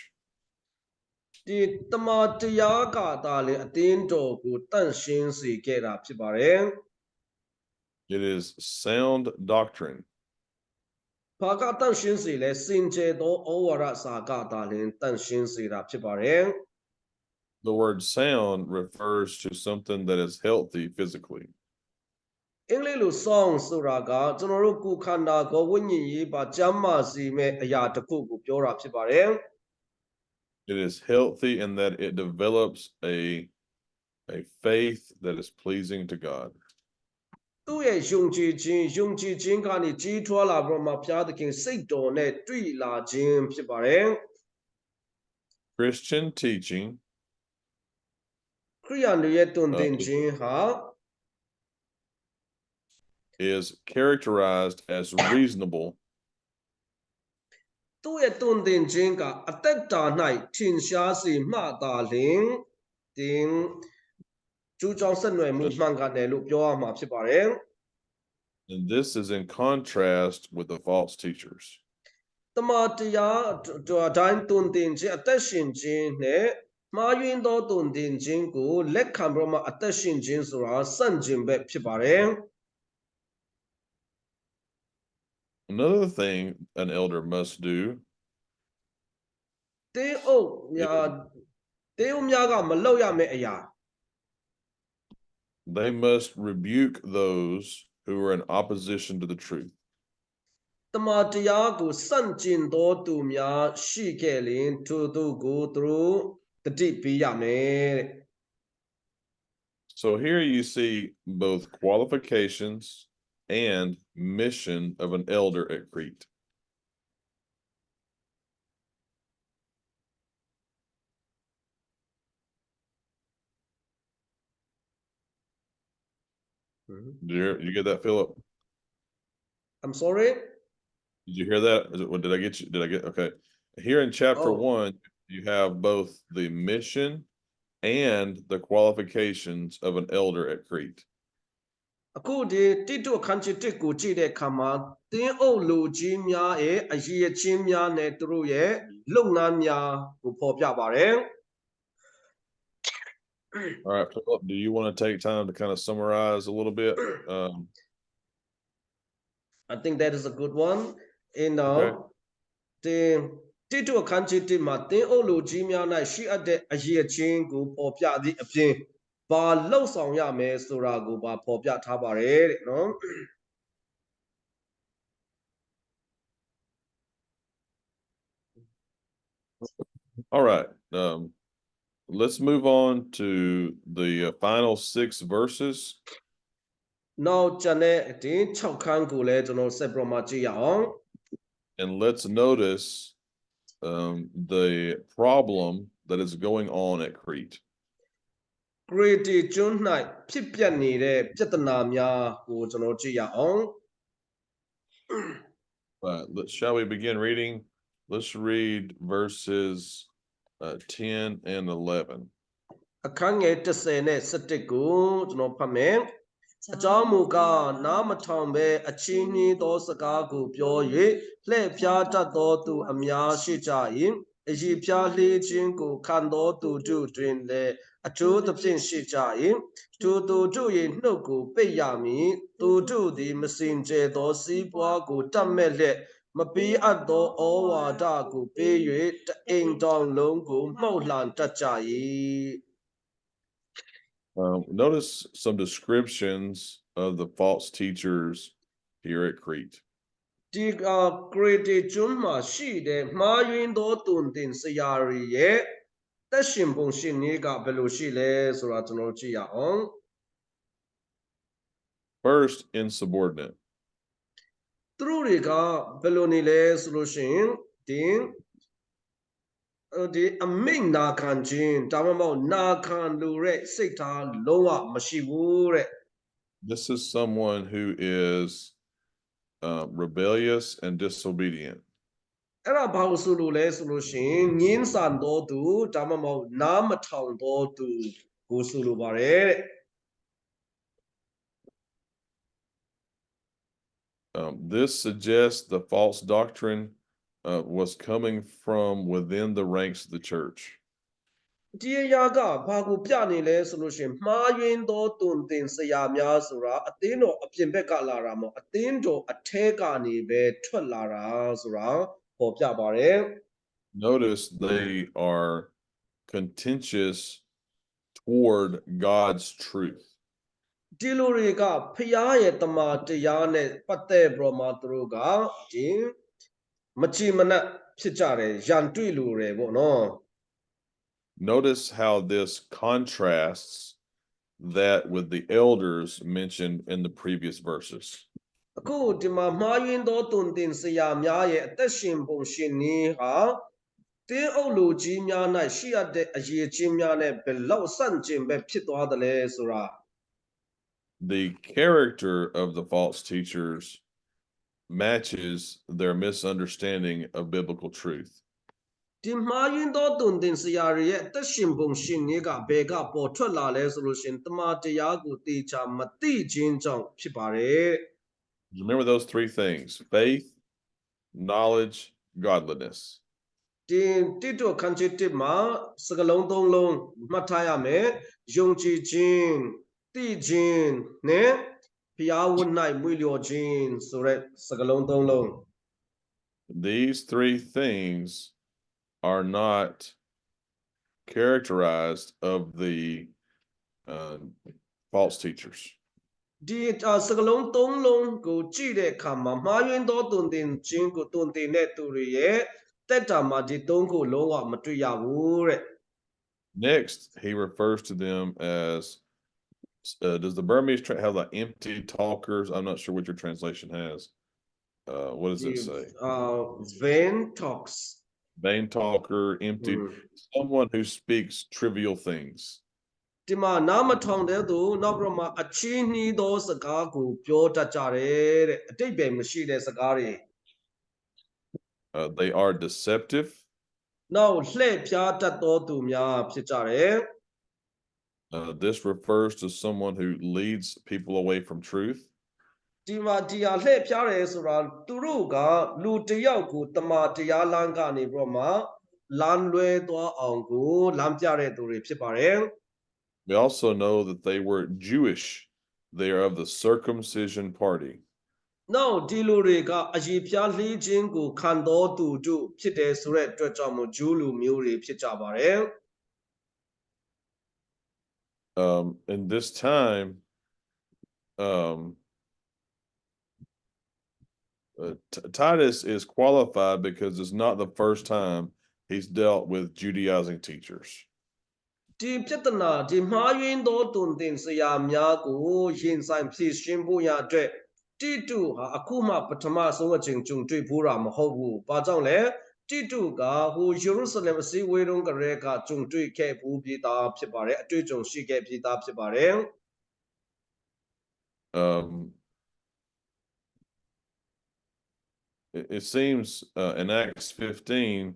Speaker 2: ဒီတမန်တရားကသာလေအသင်းတော်ကိုတန့်ရှင်းစေခဲ့တာဖြစ်ပါတယ်
Speaker 1: It is sound doctrine.
Speaker 2: ဘာကတန့်ရှင်းစေလဲစင်ကြယ်သောဩဝါဒစာကသာလင်တန့်ရှင်းစေတာဖြစ်ပါတယ်
Speaker 1: The word sound refers to something that is healthy physically.
Speaker 2: အင်္ဂလိပ်လို song ဆိုတာကကျွန်တော်တို့ကိုယ်ခန္ဓာကိုယ်ဝိညာဉ်ရေးပါကျမ်းမာစေမဲ့အရာတစ်ခုကိုပြောတာဖြစ်ပါတယ်
Speaker 1: It is healthy in that it develops a faith that is pleasing to God.
Speaker 2: သူ့ရဲ့ယုံကြည်ခြင်းကနေကြီးထွားလာပြီးတော့မှဘုရားသခင်စိတ်တော်နဲ့တွေ့လာခြင်းဖြစ်ပါတယ်
Speaker 1: Christian teaching
Speaker 2: ခရိယာန်တွေရဲ့တွင်တင်ခြင်းဟာ
Speaker 1: is characterized as reasonable.
Speaker 2: သူ့ရဲ့တွင်တင်ခြင်းကအသက်တာ၌ထင်ရှားစေမှသာလျှင်တင်ကျူးကျောင်းဆက်နွယ်မှုမှန်ကန်တယ်လို့ပြောရမှာဖြစ်ပါတယ်
Speaker 1: And this is in contrast with the false teachers.
Speaker 2: တမန်တရားအတိုင်းတွင်တင်ခြင်းအသက်ရှင်ခြင်းနဲ့မှားယွင်းသောတွင်တင်ခြင်းကိုလက်ခံပြီးမှအသက်ရှင်ခြင်းဆိုတာစန့်ကျင်ဘက်ဖြစ်ပါတယ်
Speaker 1: Another thing an elder must do
Speaker 2: တေးအုပ်များကမလုပ်ရမယ့်အရာ
Speaker 1: they must rebuke those who are in opposition to the truth.
Speaker 2: တမန်တရားကိုစန့်ကျင်သောသူများရှိခဲ့လျင်ထိုသူကိုသူတို့တတိပေးရမယ်တဲ့
Speaker 1: So here you see both qualifications and mission of an elder at Crete. Did you get that, Philip?
Speaker 2: I'm sorry
Speaker 1: Did you hear that? Did I get you? Did I get okay? Here in chapter 1, you have both the mission and the qualifications of an elder at Crete.
Speaker 2: အခုဒီတိတုအခန်းကြီး1ကိုကြည့်တဲ့အခါမှာတင်းအုပ်လူကြီးများရဲ့အရေးအချင်းများနဲ့သူတို့ရဲ့လုပ်ငန်းများကိုဖော်ပြပါတယ်
Speaker 1: All right, Philip, do you want to take time to kind of summarize a little bit?
Speaker 2: I think that is a good one in
Speaker 1: Okay.
Speaker 2: တိတုအခန်းကြီး1မှာတင်းအုပ်လူကြီးများ၌ရှိအပ်တဲ့အရေးအချင်းကိုဖော်ပြသည့်အပြင်ဘာလှုပ်ဆောင်ရမယ်ဆိုတာကိုပါဖော်ပြထားပါတယ်တဲ့နော်
Speaker 1: All right. Let's move on to the final 6 verses.
Speaker 2: နောက်ကျန်တဲ့ဒီ6ခန်းကိုလည်းကျွန်တော်ဆက်ပြီးမှကြည့်ရအောင်
Speaker 1: And let's notice the problem that is going on at Crete.
Speaker 2: Crete ကျွန်း၌ဖြစ်ပျက်နေတဲ့ပြဿနာများကိုကျွန်တော်ကြည့်ရအောင်
Speaker 1: Shall we begin reading Let's read verses 10 and 11.
Speaker 2: အခန်းငယ်10နဲ့11ကိုကျွန်တော်ဖတ်မယ်အကြောင်းမူကားနားမထောင်ဘဲအချင်းနှီးသောစကားကိုပြော၍လှည့်ဖျားတတ်သောသူအများရှိကြ၏အည်ဖျားလှေးခြင်းကိုခံသောသူတို့တွင်လည်းအကျိုးသဖြင့်ရှိကြ၏သူတို့၏နှုတ်ကိုပိတ်ရမည်သူတို့သည်မစင်ကြယ်သောစီးပွားကိုတတ်မဲ့လျက်မပေးအပ်သောဩဝါဒကိုပေး၍တအိမ်တောင်လုံးကိုမှုတ်လှန်တတ်ကြ၏
Speaker 1: Notice some descriptions of the false teachers here at Crete.
Speaker 2: ဒီကဂရေတီကျွန်းမှာရှိတဲ့မှားယွင်းသောတုန်တင်ဆရာတွေရဲ့သက်ရှင်ပုံရှင်နည်းကဘယ်လိုရှိလဲဆိုတာကျွန်တော်ကြည့်ရအောင်
Speaker 1: First, insubordinate.
Speaker 2: သူတို့တွေကဘယ်လိုနေလဲဆိုလို့ရှိရင်ဒီအမိန့်နာခံခြင်းဒါမှမဟုတ်နာခံလို့တဲ့စိတ်ထားလုံးဝမရှိဘူးတဲ့
Speaker 1: This is someone who is rebellious and disobedient.
Speaker 2: အဲ့ဒါဘာလို့ဆိုလို့လဲဆိုလို့ရှိရင်ငင်းဆန်တော်သူဒါမှမဟုတ်နားမထောင်တော်သူကိုဆိုလိုပါတယ်တဲ့
Speaker 1: This suggests the false doctrine was coming from within the ranks of the church.
Speaker 2: ဒီအရာကဘာကိုပြနေလဲဆိုလို့ရှိရင်မှားယွင်းသောတုန်တင်ဆရာများဆိုတာအသင်းတော်အပြင်ဘက်ကလာတာမဟုတ်အသင်းတော်အထဲကနေပဲထွက်လာတာဆိုတာပေါ်ပြပါတယ်
Speaker 1: Notice they are contentious toward God's truth.
Speaker 2: ဒီလိုတွေကဖျားရဲ့တမန်တရားနဲ့ပတ်သက်ပြီးမှသူတို့ကဒီမချီမနှက်ဖြစ်ကြတယ်ရန်တွေ့လို့တယ်ပေါ့နော်
Speaker 1: Notice how this contrasts that with the elders mentioned in the previous verses.
Speaker 2: အခုဒီမှာမှားယွင်းသောတုန်တင်ဆရာများရဲ့အသက်ရှင်ပုံရှင်နည်းဟာတင်းအုပ်လူကြီးများ၌ရှိရတဲ့အရေးကြီးများနဲ့ဘယ်လောက်ဆန့်ကျင်ပဲဖြစ်သွားတယ်လဲဆိုတာ
Speaker 1: The character of the false teachers matches their misunderstanding of biblical truth.
Speaker 2: ဒီမှားယွင်းသောတုန်တင်ဆရာတွေရဲ့အသက်ရှင်ပုံရှင်နည်းကဘယ်ကပေါ်ထွက်လာလဲဆိုလို့ရှင်တမန်တရားကိုတေချာမသိခြင်းကြောင့်ဖြစ်ပါတယ်
Speaker 1: Remember those three things: faith, knowledge, godliness.
Speaker 2: ဒီတိတောခန်းချစ်တစ်မှာစကလုံးသုံးလုံးမှတ်ထားရမယ်ယုံကြည်ခြင်းသိခြင်းနဲ့ဘုရားဝတ်၌မွေလျော်ခြင်းဆိုတဲ့စကလုံးသုံးလုံး
Speaker 1: These three things are not characterized of the false teachers.
Speaker 2: ဒီစကလုံးသုံးလုံးကိုကြည့်တဲ့အခါမှာမှားယွင်းသောတုန်တင်ခြင်းကိုတုန်တင်တဲ့သူတွေရဲ့တက်တာမှာဒီသုံးခုလုံးဝမတွေ့ရဘူးတဲ့
Speaker 1: Next, he refers to them as does the Burmese have like empty talkers? I'm not sure what your translation has. What does it say?
Speaker 2: Vain talks.
Speaker 1: Vain talker, empty, someone who speaks trivial things.
Speaker 2: ဒီမှာနားမထောင်တဲ့သူနောက်ပြီးတော့အချင်းနှီးသောစကားကိုပြောတတ်ကြတယ်တဲ့အတိတ်ပဲမရှိတဲ့စကားတွေ
Speaker 1: They are deceptive.
Speaker 2: နောက်လှည့်ဖျားတတ်သောသူများဖြစ်ကြတယ်
Speaker 1: This refers to someone who leads people away from truth.
Speaker 2: ဒီမှာဒီဟာလှည့်ဖျားတယ်ဆိုတာသူတို့ကလူတယောက်ကိုတမန်တရားလမ်းကနေပြီးတော့မှလမ်းလွဲသွားအောင်ကိုလမ်းပြတဲ့သူတွေဖြစ်ပါတယ်
Speaker 1: We also know that they were Jewish. They are of the circumcision party.
Speaker 2: နောက်ဒီလူတွေကအရေးဖျားလှီးခြင်းကိုခံတော်သူတို့ဖြစ်တယ်ဆိုတဲ့အတွက်ကြောင့်မို့ဂျူးလူမျိုးတွေဖြစ်ကြပါတယ်
Speaker 1: In this time, Titus is qualified because it's not the first time he's dealt with Judaizing teachers.
Speaker 2: ဒီပြဿနာဒီမှားယွင်းသောတုန်တင်ဆရာများကိုရင်ဆိုင်ဖြည့်ရှင်းဖို့ရအတွက်တိတုဟာအခုမှပထမဆုံးအချိန်ကြုံတွေ့ဖို့တာမဟုတ်ဘူး။ဘာကြောင့်လဲတိတုကဟိုယေရုရှလင်အစည်းအဝေးတုန်းကတည်းကကြုံတွေ့ခဲ့ဘူးပြည်သားဖြစ်ပါတယ်အတွေ့အကြုံရှိခဲ့ပြည်သားဖြစ်ပါတယ်
Speaker 1: it seems in Acts 15,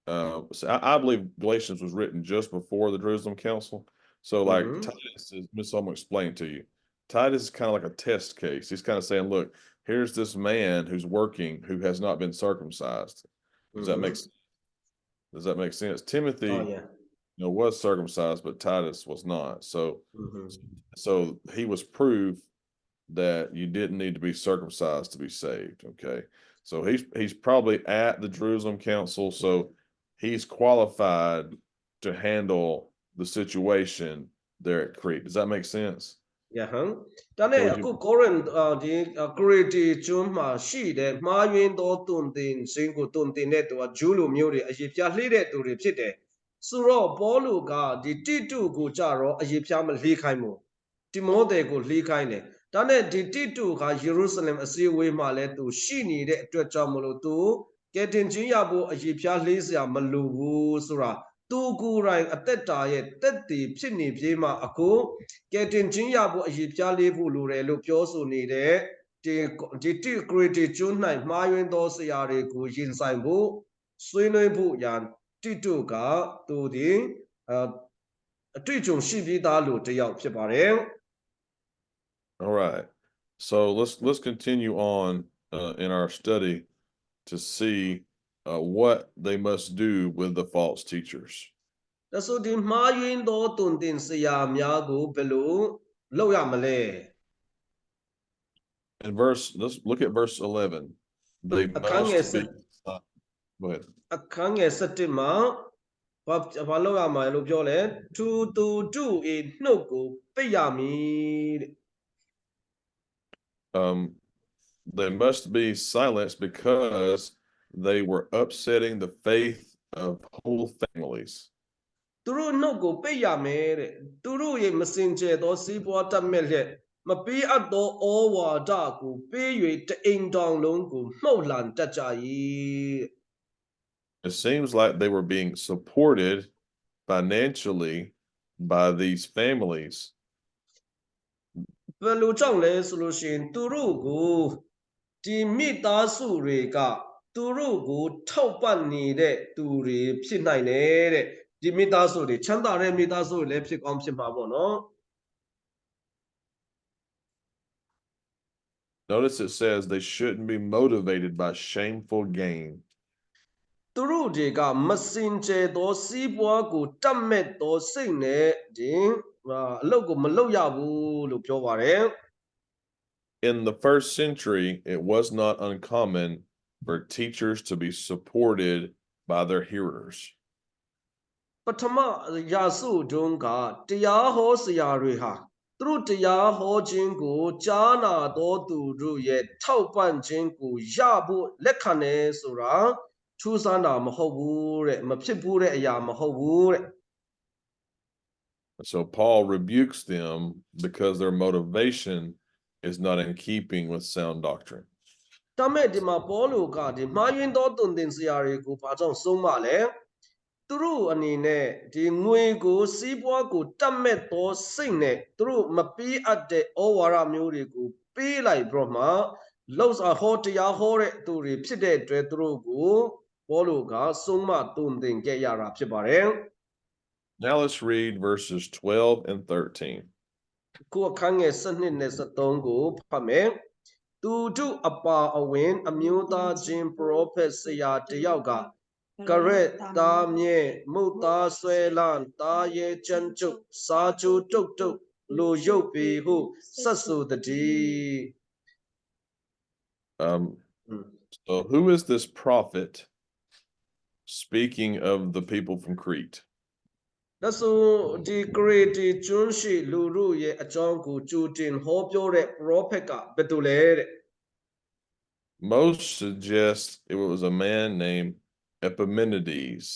Speaker 1: so I believe Galatians was written just before the Jerusalem Council. So like
Speaker 2: Mm-hmm.
Speaker 1: Titus is, Miss, I'm gonna explain to you. Titus is kind of like a test case. He's kind of saying, look, here's this man who's working who has not been circumcised. Does that make
Speaker 2: Mm-hmm.
Speaker 1: does that make sense?
Speaker 2: Oh
Speaker 1: Timothy,
Speaker 2: yeah.
Speaker 1: was circumcised, but Titus was not. So
Speaker 2: Mm-hmm.
Speaker 1: so he was proof that you didn't need to be circumcised to be saved. Okay. So he's probably at the Jerusalem Council, so he's qualified to handle the situation there at Crete. Does that make sense?
Speaker 2: Yeah, huh? ဒါနဲ့
Speaker 1: So would
Speaker 2: အခု
Speaker 1: you
Speaker 2: ကိုရင်ဒီ Crete ကျွန်းမှာရှိတဲ့မှားယွင်းသောတုန်တင်ခြင်းကိုတုန်တင်တဲ့သူကဂျူးလူမျိုးတွေအရေးပြလှိတဲ့သူတွေဖြစ်တယ်ဆိုတော့ပေါလုကဒီတိတုကိုကြတော့အရေးပြမလှိခိုင်းဘူးတိမောသေကိုလှိခိုင်းတယ်ဒါနဲ့ဒီတိတုကယေရုရှလင်အစည်းအဝေးမှာလဲသူရှိနေတဲ့အတွက်ကြောင့်မလို့သူကယ်တင်ခြင်းရဖို့အရေးပြလှိစရာမလိုဘူးဆိုတာသူကိုယ်တိုင်အသက်တာရဲ့တက်တည်ဖြစ်နေပြေးမှာအခုကယ်တင်ခြင်းရဖို့အရေးပြလေးဖို့လိုတယ်လို့ပြောဆိုနေတဲ့ဒီတိဂရတီကျွန်း၌မှားယွင်းသောဆရာတွေကိုရင်ဆိုင်ဖို့ဆွေးနွေးဖို့ရန်တိတုကသူဒီအတွေ့အကြုံရှိပြီးသားလူတစ်ယောက်ဖြစ်ပါတယ်
Speaker 1: all right. So let's continue on in our study to see what they must do with the false teachers.
Speaker 2: ဒါဆိုဒီမှားယွင်းသောတုန်တင်ဆရာများကိုဘယ်လိုလုပ်ရမလဲ
Speaker 1: Let's look at verse 11. They
Speaker 2: အခန်းငယ်
Speaker 1: must be go ahead.
Speaker 2: အခန်းငယ်7မှာဘာလုပ်ရမှာလို့ပြောလဲသူသူတုဤနှုတ်ကိုပိတ်ရမည်တဲ့
Speaker 1: They must be silenced because they were upsetting the faith of whole families.
Speaker 2: သူတို့နှုတ်ကိုပိတ်ရမယ်တဲ့သူတို့ရဲ့မစင်ကြယ်သောစီးပွားတတ်မဲ့လျက်မပေးအပ်သောဩဝါဒကိုပေး၍တအိမ်တောင်လုံးကိုမှုတ်လှန်တတ်ကြ၏
Speaker 1: It seems like they were being supported financially by these families.
Speaker 2: ဘယ်လိုကြောင့်လဲဆိုလို့ရှိရင်သူတို့ကိုဒီမိသားစုတွေကသူတို့ကိုထောက်ပံ့နေတဲ့သူတွေဖြစ်နိုင်တယ်တဲ့ဒီမိသားစုတွေချမ်းသာတဲ့မိသားစုတွေလည်းဖြစ်ကောင်းဖြစ်မှာပေါ့နော်
Speaker 1: Notice it says they shouldn't be motivated by shameful gain.
Speaker 2: သူတို့တွေကမစင်ကြယ်သောစီးပွားကိုတတ်မဲ့သောစိတ်နဲ့ဒီအလုပ်ကိုမလုပ်ရဘူးလို့ပြောပါတယ်
Speaker 1: In the first century, it was not uncommon for teachers to be supported by their hearers.
Speaker 2: ပထမရာစုတုန်းကတရားဟောဆရာတွေဟာသူတို့တရားဟောခြင်းကိုကြားနာသောသူတို့ရဲ့ထောက်ပံ့ခြင်းကိုရဖို့လက်ခံတယ်ဆိုတာထူးဆန်းတာမဟုတ်ဘူးတဲ့မဖြစ်ဘူးတဲ့အရာမဟုတ်ဘူးတဲ့
Speaker 1: So Paul rebukes them because their motivation is not in keeping with sound doctrine.
Speaker 2: ဒါမဲ့ဒီမှာပေါလုကဒီမှားယွင်းသောတုန်တင်ဆရာတွေကိုဘာကြောင့်ဆုံးမလဲသူတို့အနေနဲ့ဒီငွေကိုစီးပွားကိုတတ်မဲ့သောစိတ်နဲ့သူတို့မပေးအပ်တဲ့ဩဝါဒမျိုးတွေကိုပေးလိုက်ပြီးတော့မှလောက်စာဟောတရားဟောတဲ့သူတွေဖြစ်တဲ့အတွက်သူတို့ကိုပေါလုကဆုံးမတုန်တင်ခဲ့ရတာဖြစ်ပါတယ်
Speaker 1: Now let's read verses 12 and 13.
Speaker 2: ခုအခန်းငယ်7နဲ့13ကိုဖတ်မယ်သူတို့အပါအဝင်အမျိုးသားချင်းပရောဖက်ဆရာတယောက်ကကရက်သားမြဲမုတ်သားဆွဲလန်းသားရဲချမ်းကျုပ်စာချိုတုတ်တုတ်လိုရုပ်ပေဟုဆက်ဆိုတည်း
Speaker 1: So who is this prophet speaking of the people from Crete?
Speaker 2: ဒါဆိုဒီဂရေတီကျွန်းရှိလူတို့ရဲ့အကြောင်းကိုကြိုတင်ဟောပြောတဲ့ပရောဖက်ကဘယ်သူလဲတဲ့
Speaker 1: Most suggest it was a man named Epimenides.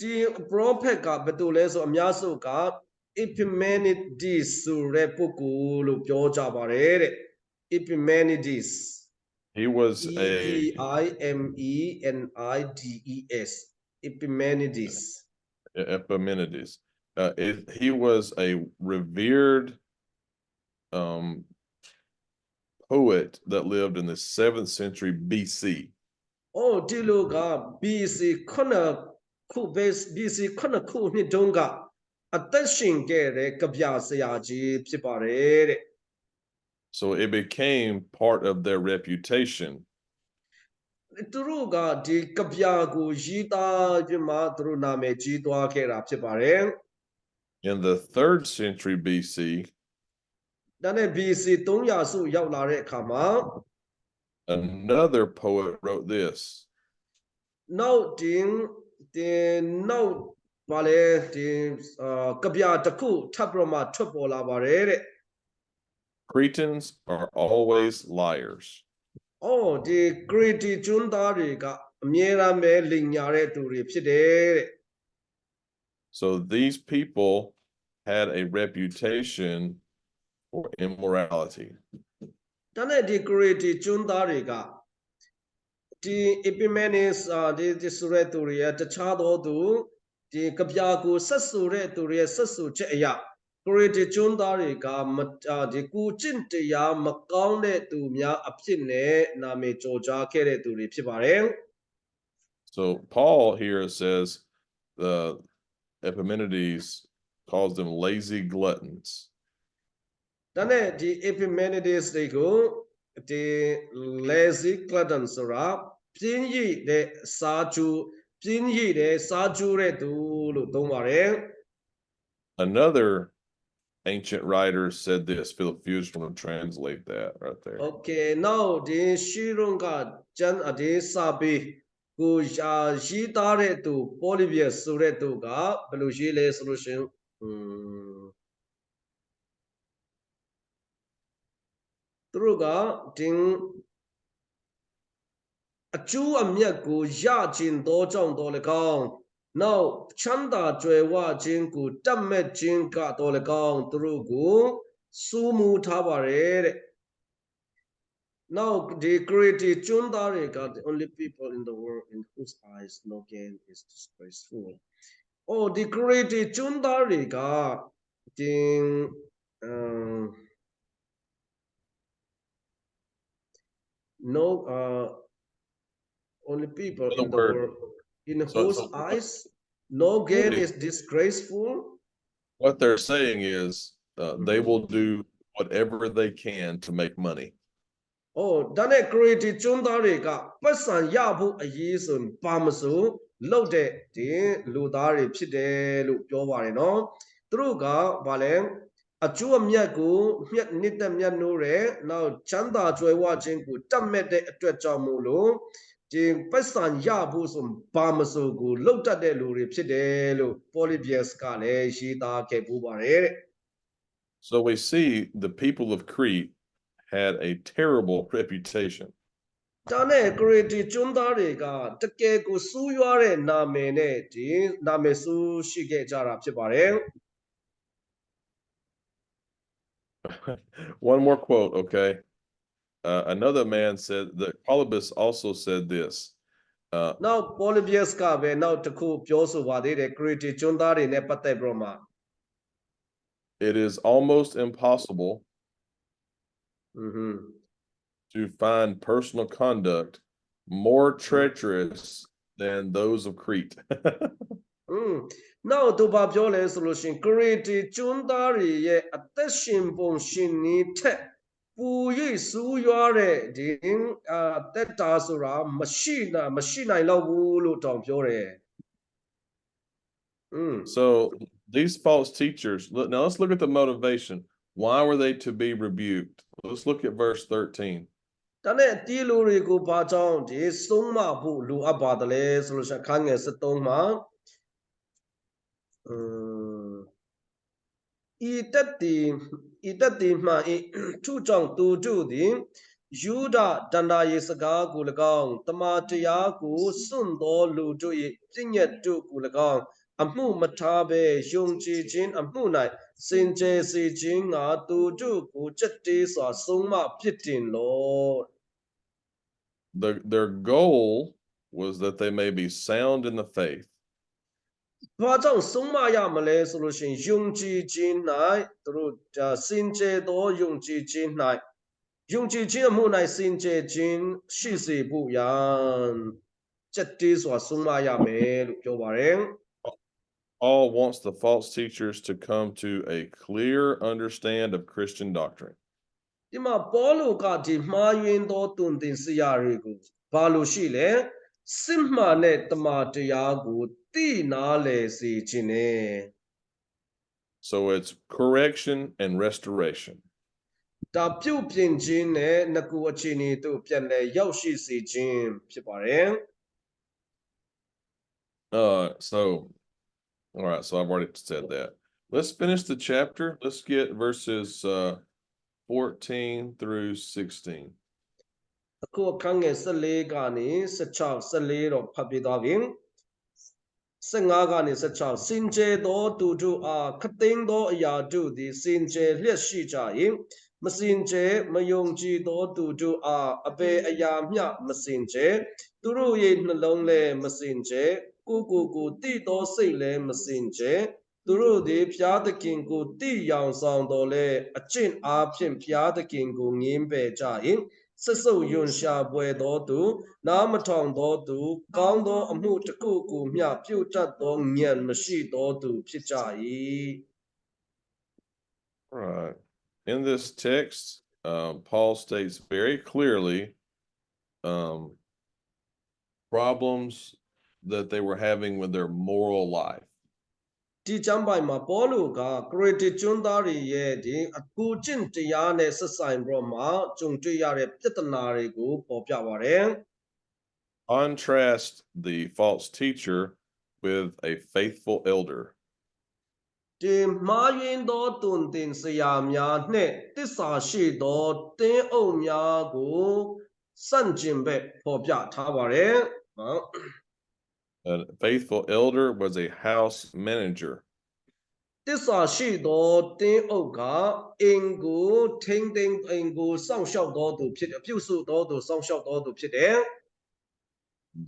Speaker 2: ဒီ prophet ကဘယ်သူလဲဆိုအများစုက Epimenides ဆိုတဲ့ပုဂ္ဂိုလ်လို့ပြောကြပါတယ်တဲ့ Epimenides
Speaker 1: He was a
Speaker 2: Epimenides Epimenides.
Speaker 1: Epimenides. He was a revered poet that lived in the 7th century BC.
Speaker 2: ဒီလိုက BC 9 ခု BC 9 ခုနှစ်တုန်းကအသက်ရှင်ခဲ့တဲ့ကဗျာဆရာကြီးဖြစ်ပါတယ်တဲ့
Speaker 1: So it became part of their reputation.
Speaker 2: သူတို့ကဒီကဗျာကိုရေးသားပြီးမှသူတို့နာမည်ကြီးသွားခဲ့တာဖြစ်ပါတယ်
Speaker 1: In the 3rd century BC,
Speaker 2: ဒါနဲ့ BC 300 စုရောက်လာတဲ့အခါမှာ
Speaker 1: another poet wrote this.
Speaker 2: နောက်ဘာလဲကဗျာတစ်ခုထပ်ပြီးမှထွက်ပေါ်လာပါတယ်တဲ့
Speaker 1: Cretans are always liars.
Speaker 2: ဒီ Crete ကျွန်းသားတွေကအမြဲတမ်းပဲလိမ်ညာတဲ့သူတွေဖြစ်တယ်တဲ့
Speaker 1: So these people had a reputation for immorality.
Speaker 2: ဒါနဲ့ဒီ Crete ကျွန်းသားတွေကဒီ Epimanes ဒီဆိုတဲ့သူတွေရဲ့တခြားသောသူဒီကဗျာကိုဆက်ဆိုတဲ့သူတွေရဲ့ဆက်ဆိုချက်အရာ Crete ကျွန်းသားတွေကဒီကိုကျင့်တရားမကောင်းတဲ့သူများအဖြစ်နဲ့နာမည်ကျော်ကြားခဲ့တဲ့သူတွေဖြစ်ပါတယ်
Speaker 1: So Paul here says the Epimenides calls them lazy gluttons.
Speaker 2: ဒါနဲ့ဒီ Epimenides တွေကိုဒီ lazy glutton ဆိုတာပြင်းရည်တဲ့စားကျူးတဲ့သူလို့သုံးပါတယ်
Speaker 1: Another ancient writer said this. Philip Fuse going to translate that right there.
Speaker 2: Okay, now ဒီရှိရုံကကျန်ဒီစာပေကိုရေးသားတဲ့သူ Polybius ဆိုတဲ့သူကဘယ်လိုရေးလဲဆိုလို့ရှင်သူတို့ကဒီအကျိုးအမြတ်ကိုရခြင်းသောကြောင့်တော်၎င်းနောက်ချမ်းသာကြွယ်ဝခြင်းကိုတတ်မဲ့ခြင်းကတော်၎င်းသူတို့ကိုစိုးမိုးထားပါတယ်တဲ့ Now the Crete ကျွန်းသားတွေက the only people in the world in whose eyes no gain is disgraceful. The Crete ကျွန်းသားတွေကဒီ no only people in the world in whose eyes no gain is disgraceful.
Speaker 1: What they're saying is they will do whatever they can to make money.
Speaker 2: ဒါနဲ့ Crete ကျွန်းသားတွေကပတ်စံရဖို့အရေးဆိုပါမစို့လောက်တဲ့ဒီလူသားတွေဖြစ်တယ်လို့ပြောပါတယ်နော်သူတို့ကဘာလဲအကျိုးအမြတ်ကိုနှစ်သက်မြတ်နိုးတယ်နောက်ချမ်းသာကြွယ်ဝခြင်းကိုတတ်မဲ့တဲ့အတွက်ကြောင့်မို့လို့ဒီပတ်စံရဖို့ဆိုပါမစို့ကိုလောက်တတ်တဲ့လူတွေဖြစ်တယ်လို့ Polybius ကလည်းရေးသားခဲ့ပူပါတယ်တဲ့
Speaker 1: So we see the people of Crete had a terrible reputation.
Speaker 2: ဒါနဲ့ Crete ကျွန်းသားတွေကတကယ်ကိုစူးရွားတဲ့နာမည်နဲ့ဒီနာမည်စူးရှိခဲ့ကြတာဖြစ်ပါတယ်
Speaker 1: One more quote, okay? Another man said that Polybius also said this.
Speaker 2: Now Polybius ကပဲနောက်တစ်ခုပြောဆိုပါသေးတယ် Crete ကျွန်းသားတွေနဲ့ပတ်သက်ပြီးတော့မှ
Speaker 1: It is almost impossible to find personal conduct more treacherous than those of Crete.
Speaker 2: Now သူဘာပြောလဲဆိုလို့ရှင် Crete ကျွန်းသားတွေရဲ့အသက်ရှင်ပုံရှင်နည်းထက်ပူ၍စူးရွားတဲ့ဒီတက်တာဆိုတာမရှိနိုင်တော့ဘူးလို့တောင်ပြောတယ်
Speaker 1: So these false teachers, now let's look at the motivation. Why were they to be rebuked? Let's look at verse 13.
Speaker 2: ဒါနဲ့ဒီလူတွေကိုဘာကြောင့်ဒီဆုံးမဖို့လိုအပ်ပါတယ်လဲဆိုလို့ရှင်ခန်းငယ်73မှာဤတက်တီမှထုကြောင့်သူတို့သည်ယူဒဒန္တာယေစကားကို၎င်းတမန်တရားကိုစွန့်သောလူတို့၏ပြည့်ညတ်တို့ကို၎င်းအမှုမထားဘဲယုံကြည်ခြင်းအမှု၌စင်ကြယ်စေခြင်းငါသူတို့ကိုကြက်တေးစွာဆုံးမဖြစ်တင်လော့
Speaker 1: Their goal was that they may be sound in the faith.
Speaker 2: ဘာကြောင့်ဆုံးမရမလဲဆိုလို့ရှိရင်ယုံကြည်ခြင်း၌သူတို့စင်ကြယ်သောယုံကြည်ခြင်း၌ ယုံကြည်ခြင်းအမှု၌စင်ကြယ်ခြင်းရှိစေဖို့ရန်ကြက်တေးစွာဆုံးမရမယ်လို့ပြောပါတယ်
Speaker 1: Paul wants the false teachers to come to a clear understand of Christian doctrine.
Speaker 2: ဒီမှာပေါလုကဒီမှားယွင်းသောတုန်တင်စရာတွေကိုဘာလို့ရှိလဲစစ်မှန်တဲ့တမန်တရားကိုသိနာလေစေခြင်း ਨੇ
Speaker 1: So it's correction and restoration.
Speaker 2: ဒါပြုတ်ပြင်ခြင်းနဲ့ငကူအခြေအနေတို့ပြန်လဲရောက်ရှိစေခြင်းဖြစ်ပါတယ်
Speaker 1: So all right, so I've already said that. Let's finish the chapter. Let's get verses 14 through 16.
Speaker 2: အခုအခန်းငယ်14ကနေ16 14တော့ဖတ်ပြသွားပြီ15ကနေ16စင်ကြယ်သောသူတို့အားခသိန်းသောအရာတို့သည်စင်ကြယ်လျက်ရှိကြ၏မစင်ကြယ်မယုံကြည်သောသူတို့အားအဘယ်အရာမျှမစင်ကြယ်သူတို့၏နှလုံးလည်းမစင်ကြယ်ကိုတိသောစိတ်လည်းမစင်ကြယ်သူတို့သည်ဖျားသခင်ကိုတိယောင်ဆောင်တော်လဲအကျင့်အားဖြင့်ဖျားသခင်ကိုငင်းပယ်ကြ၏ဆက်ဆုပ်ယွန်ရှာပွဲသောသူနားမထောင်သောသူကောင်းသောအမှုတစ်ခုကိုမျှပြုတ်တတ်သောဉာဏ်မရှိသောသူဖြစ်ကြ၏
Speaker 1: Right. In this text, Paul states very clearly problems that they were having with their moral life.
Speaker 2: ဒီကျမ်းပိုင်းမှာပေါလုကခရစ်တီကျွန်းသားတွေရဲ့ဒီအကူကျင့်တရားနဲ့ဆက်ဆိုင်ပြီးတော့မှကြုံတွေ့ရတဲ့ပြဿနာတွေကိုပေါ်ပြပါတယ်
Speaker 1: Contrast the false teacher with a faithful elder.
Speaker 2: ဒီမှားယွင်းသောတုန်တင်စရာများနှင့်တစ္ဆာရှိသောတင်းအုပ်များကိုစန့်ကျင်ဘက်ပေါ်ပြထားပါတယ်
Speaker 1: A faithful elder was a house manager.
Speaker 2: တစ္ဆာရှိသောတင်းအုပ်ကအင်ကိုထိမ့်သိမ်းအင်ကိုစောင့်ရှောက်တော်သူဖြစ်ပြုစုတော်သူစောင့်ရှောက်တော်သူဖြစ်တယ်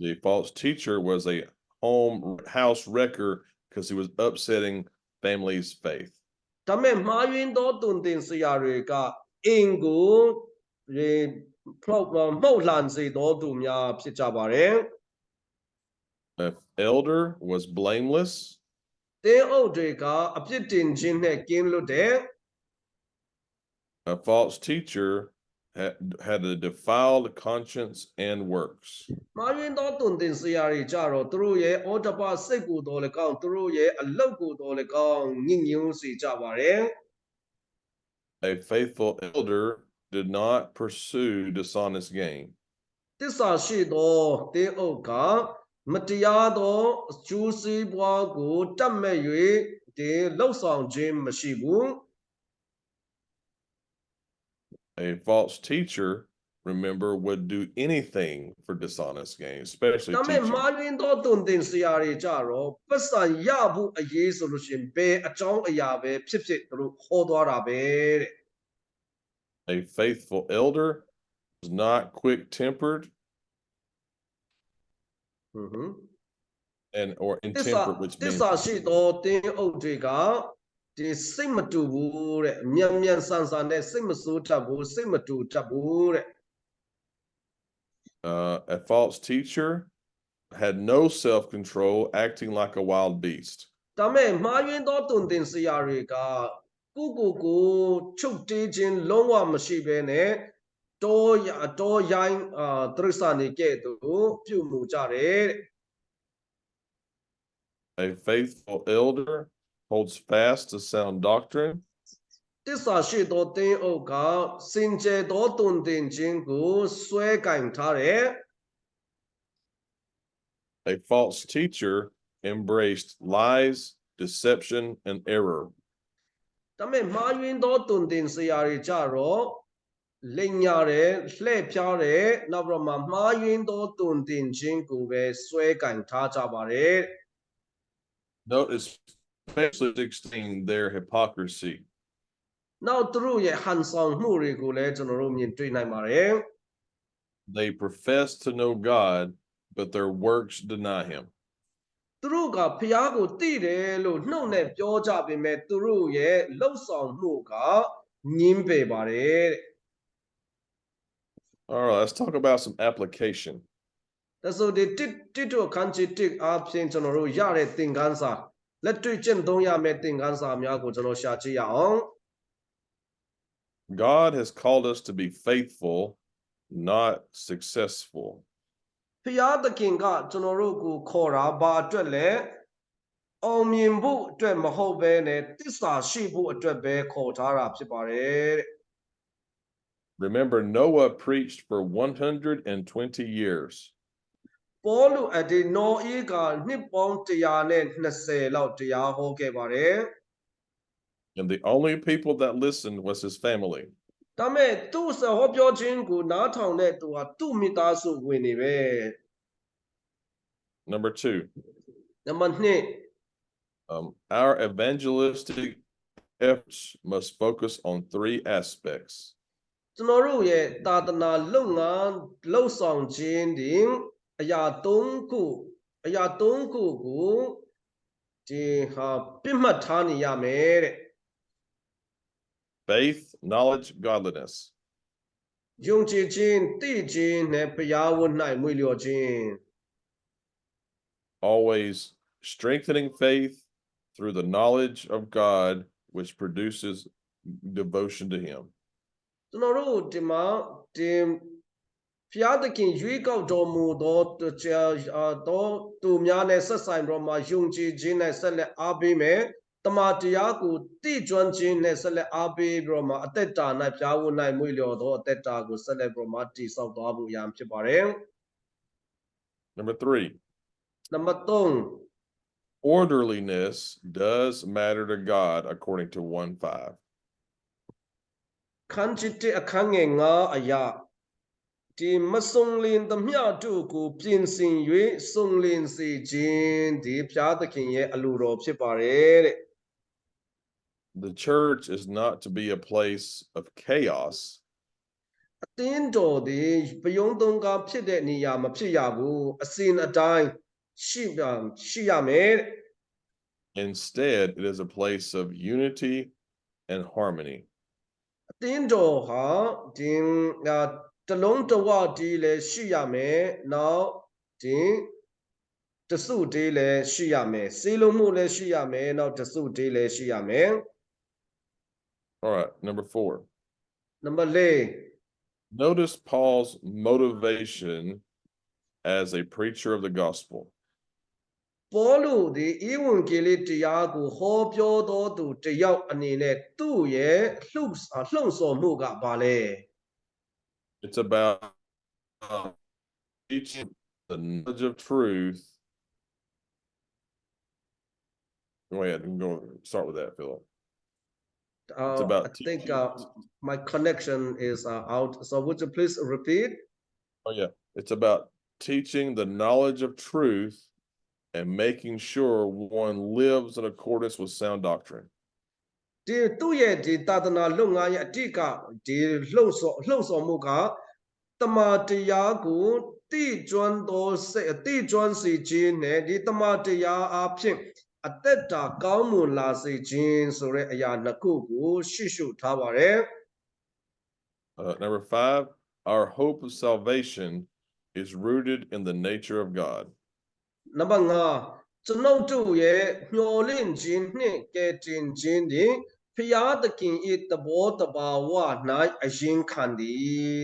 Speaker 1: The false teacher was a house wrecker because he was upsetting families' faith.
Speaker 2: ဒါပေမဲ့မှားယွင်းသောတုန်တင်စရာတွေကအင်ကိုမှုတ်လှန်စေတော်သူများဖြစ်ကြပါတယ်
Speaker 1: The elder was blameless.
Speaker 2: တင်းအုပ်တွေကအပြစ်တင်ခြင်းနဲ့ကင်းလွတ်တယ်
Speaker 1: A false teacher had a defiled conscience and works.
Speaker 2: မှားယွင်းသောတုန်တင်စရာတွေကြတော့သူတို့ရဲ့ဩတပစိတ်ကိုယ်တော်လည်းကောင်းသူတို့ရဲ့အလောက်ကိုယ်တော်လည်းကောင်းညှဉ်းညူးစေကြပါတယ်
Speaker 1: A faithful elder did not pursue dishonest gain.
Speaker 2: တစ္ဆာရှိသောတင်းအုပ်ကမတရားသောအကျိုးစီးပွားကိုတတ်မဲ့၍ဒီလှုပ်ဆောင်ခြင်းမရှိဘူး
Speaker 1: A false teacher, remember, would do anything for dishonest gain, especially
Speaker 2: ဒါပေမဲ့
Speaker 1: teaching.
Speaker 2: မှားယွင်းသောတုန်တင်စရာတွေကြတော့ပတ်စံရဖို့အရေးဆိုလို့ရှိရင်ဘယ်အကြောင်းအရာပဲဖြစ်ဖြစ်သူတို့ဟောသွားတာပဲတဲ့
Speaker 1: A faithful elder is not quick-tempered or intemperate, which
Speaker 2: တစ္
Speaker 1: means
Speaker 2: ဆာရှိသောတင်းအုပ်တွေကဒီစိတ်မတူဘူးတဲ့မြန်ဆန်ဆန်နဲ့စိတ်မဆိုးတတ်ဘူးစိတ်မတူတတ်ဘူးတဲ့
Speaker 1: a false teacher had no self-control, acting like a wild beast.
Speaker 2: ဒါပေမဲ့မှားယွင်းသောတုန်တင်စရာတွေကကိုချုပ်တေးခြင်းလုံးဝမရှိဘဲနဲ့တောရိုင်းတရိษနေကဲ့သို့ပြုမှုကြတယ်တဲ့
Speaker 1: A faithful elder holds fast to sound doctrine.
Speaker 2: တစ္ဆာရှိသောတင်းအုပ်ကစင်ကြယ်သောတုန်တင်ခြင်းကိုဆွဲကင်ထားတယ်
Speaker 1: A false teacher embraced lies, deception, and error.
Speaker 2: ဒါပေမဲ့မှားယွင်းသောတုန်တင်စရာတွေကြတော့လိမ်ညာတယ်လှည့်ဖြားတယ်နောက်ပြီးတော့မှားယွင်းသောတုန်တင်ခြင်းကိုပဲဆွဲကင်ထားကြပါတယ်
Speaker 1: Note especially 16 their hypocrisy.
Speaker 2: နောက်သူတို့ရဲ့ဟန်ဆောင်မှုတွေကိုလည်းကျွန်တော်တို့မြင်တွေ့နိုင်ပါတယ်
Speaker 1: They profess to know God, but their works deny him.
Speaker 2: သူတို့ကဖျားကိုသိတယ်လို့နှုတ်နဲ့ပြောကြပေမဲ့သူတို့ရဲ့လှုပ်ဆောင်မှုကငင်းပယ်ပါတယ်တဲ့
Speaker 1: All right, let's talk about some application.
Speaker 2: ဒါဆိုဒီတစ်တို့အခန်းကြီးတစ်အပြင်ကျွန်တော်တို့ရတဲ့သင်ခန်းစာလက်တွေ့ကျင့်သုံးရမယ့်သင်ခန်းစာများကိုကျွန်တော်ရှာကြည့်ရအောင်
Speaker 1: God has called us to be faithful, not successful.
Speaker 2: ဖျားသခင်ကကျွန်တော်တို့ကိုခေါ်တာဘာအတွက်လဲအောင်မြင်ဖို့အတွက်မဟုတ်ဘဲနဲ့တစ္ဆာရှိဖို့အတွက်ပဲခေါ်ထားတာဖြစ်ပါတယ်တဲ့
Speaker 1: Remember, Noah preached for 120 years.
Speaker 2: ပေါလုအဒီနောဤကနှစ်ပေါင်း120လောက်တရားဟောခဲ့ပါတယ်
Speaker 1: And the only people that listened was his family.
Speaker 2: ဒါမဲ့သူ့ဟောပြောခြင်းကိုနားထောင်တဲ့သူဟာသူ့မိသားစုဝင်နေပဲ
Speaker 1: Number 2,
Speaker 2: နံပါတ်2
Speaker 1: our evangelistic efforts must focus on 3 aspects.
Speaker 2: ကျွန်တော်တို့ရဲ့သာသနာလုပ်ငန်းလှုပ်ဆောင်ခြင်းဒီအရာ3ခုကိုဒီဟာပြတ်မှတ်ထားနေရမယ်တဲ့
Speaker 1: Faith, knowledge, godliness.
Speaker 2: ယုံကြည်ခြင်းသိခြင်းနဲ့ဘုရားဝတ်၌မွေ့လျော်ခြင်း
Speaker 1: Always strengthening faith through the knowledge of God, which produces devotion to him.
Speaker 2: ကျွန်တော်တို့ဒီမှာဒီဘုရားသခင်ရွေးကောက်တော်မူသောသူများနဲ့ဆက်ဆိုင်တော်မှာယုံကြည်ခြင်းနဲ့ဆက်လက်အားပေးမယ်တမန်တရားကိုသိကျွမ်းခြင်းနဲ့ဆက်လက်အားပေးပြီးတော့မှအသက်တာ၌ဘုရားဝတ်၌မွေ့လျော်သောအသက်တာကိုဆက်လက်ပြီးတော့မှတည်ဆောက်သွားဖို့ရန်ဖြစ်ပါတယ်
Speaker 1: Number 3,
Speaker 2: နံပါတ်3
Speaker 1: orderliness does matter to God, according to 1:5.
Speaker 2: ခန်းချစ်တဲ့အခန်းငယ်9အရာဒီမစုံလင်သမျှတို့ကိုပြင်ဆင်၍စုံလင်စေခြင်းဒီဘုရားသခင်ရဲ့အလိုတော်ဖြစ်ပါတယ်တဲ့
Speaker 1: The church is not to be a place of chaos,
Speaker 2: အသင်းတော်ဒီဘယုံသုံးကားဖြစ်တဲ့နေရာမဖြစ်ရဘူးအစဉ်အတိုင်းရှိရမယ်တဲ့
Speaker 1: instead it is a place of unity and harmony.
Speaker 2: အသင်းတော်ဟာဒီတလုံးတဝတည်းလည်းရှိရမယ်နောက်ဒီတစုတည်းလည်းရှိရမယ်စေလုံးမှုလည်းရှိရမယ်နောက်တစုတည်းလည်းရှိရမယ်
Speaker 1: All right, number 4.
Speaker 2: နံပါတ်4
Speaker 1: Notice Paul's motivation as a preacher of the gospel.
Speaker 2: ပေါလုဒီဧဝံဂေလိတရားကိုဟောပြောတော်သူတယောက်အနေနဲ့သူ့ရဲ့လှုံ့ဆော်မှုကဘာလဲ
Speaker 1: It's about teaching the knowledge of truth. Go ahead and go start with that, Philip. It's about
Speaker 2: I think my connection is out so would you please repeat
Speaker 1: Oh yeah, it's about teaching the knowledge of truth and making sure one lives in accordance with sound doctrine.
Speaker 2: ဒီသူ့ရဲ့ဒီသာသနာလုပ်ငန်းရဲ့အဓိကဒီလှုံ့ဆော်မှုကတမန်တရားကိုတိကျွမ်းသောစိတ်အတိကျွမ်းစေခြင်းနဲ့ဒီတမန်တရားအဖြစ်အသက်တာကောင်းမွန်လာစေခြင်းဆိုတဲ့အရာနှစ်ခုကိုရှေ့ရှုထားပါတယ်
Speaker 1: Number 5, our hope of salvation is rooted in the nature of God.
Speaker 2: နံပါတ်5ကျွန်ုပ်တို့ရဲ့မျှော်လင့်ခြင်းနှင့်ကယ်တင်ခြင်းသည်ဖျားသခင်၏သဘောတဘာဝ၌အရင်ခံသည်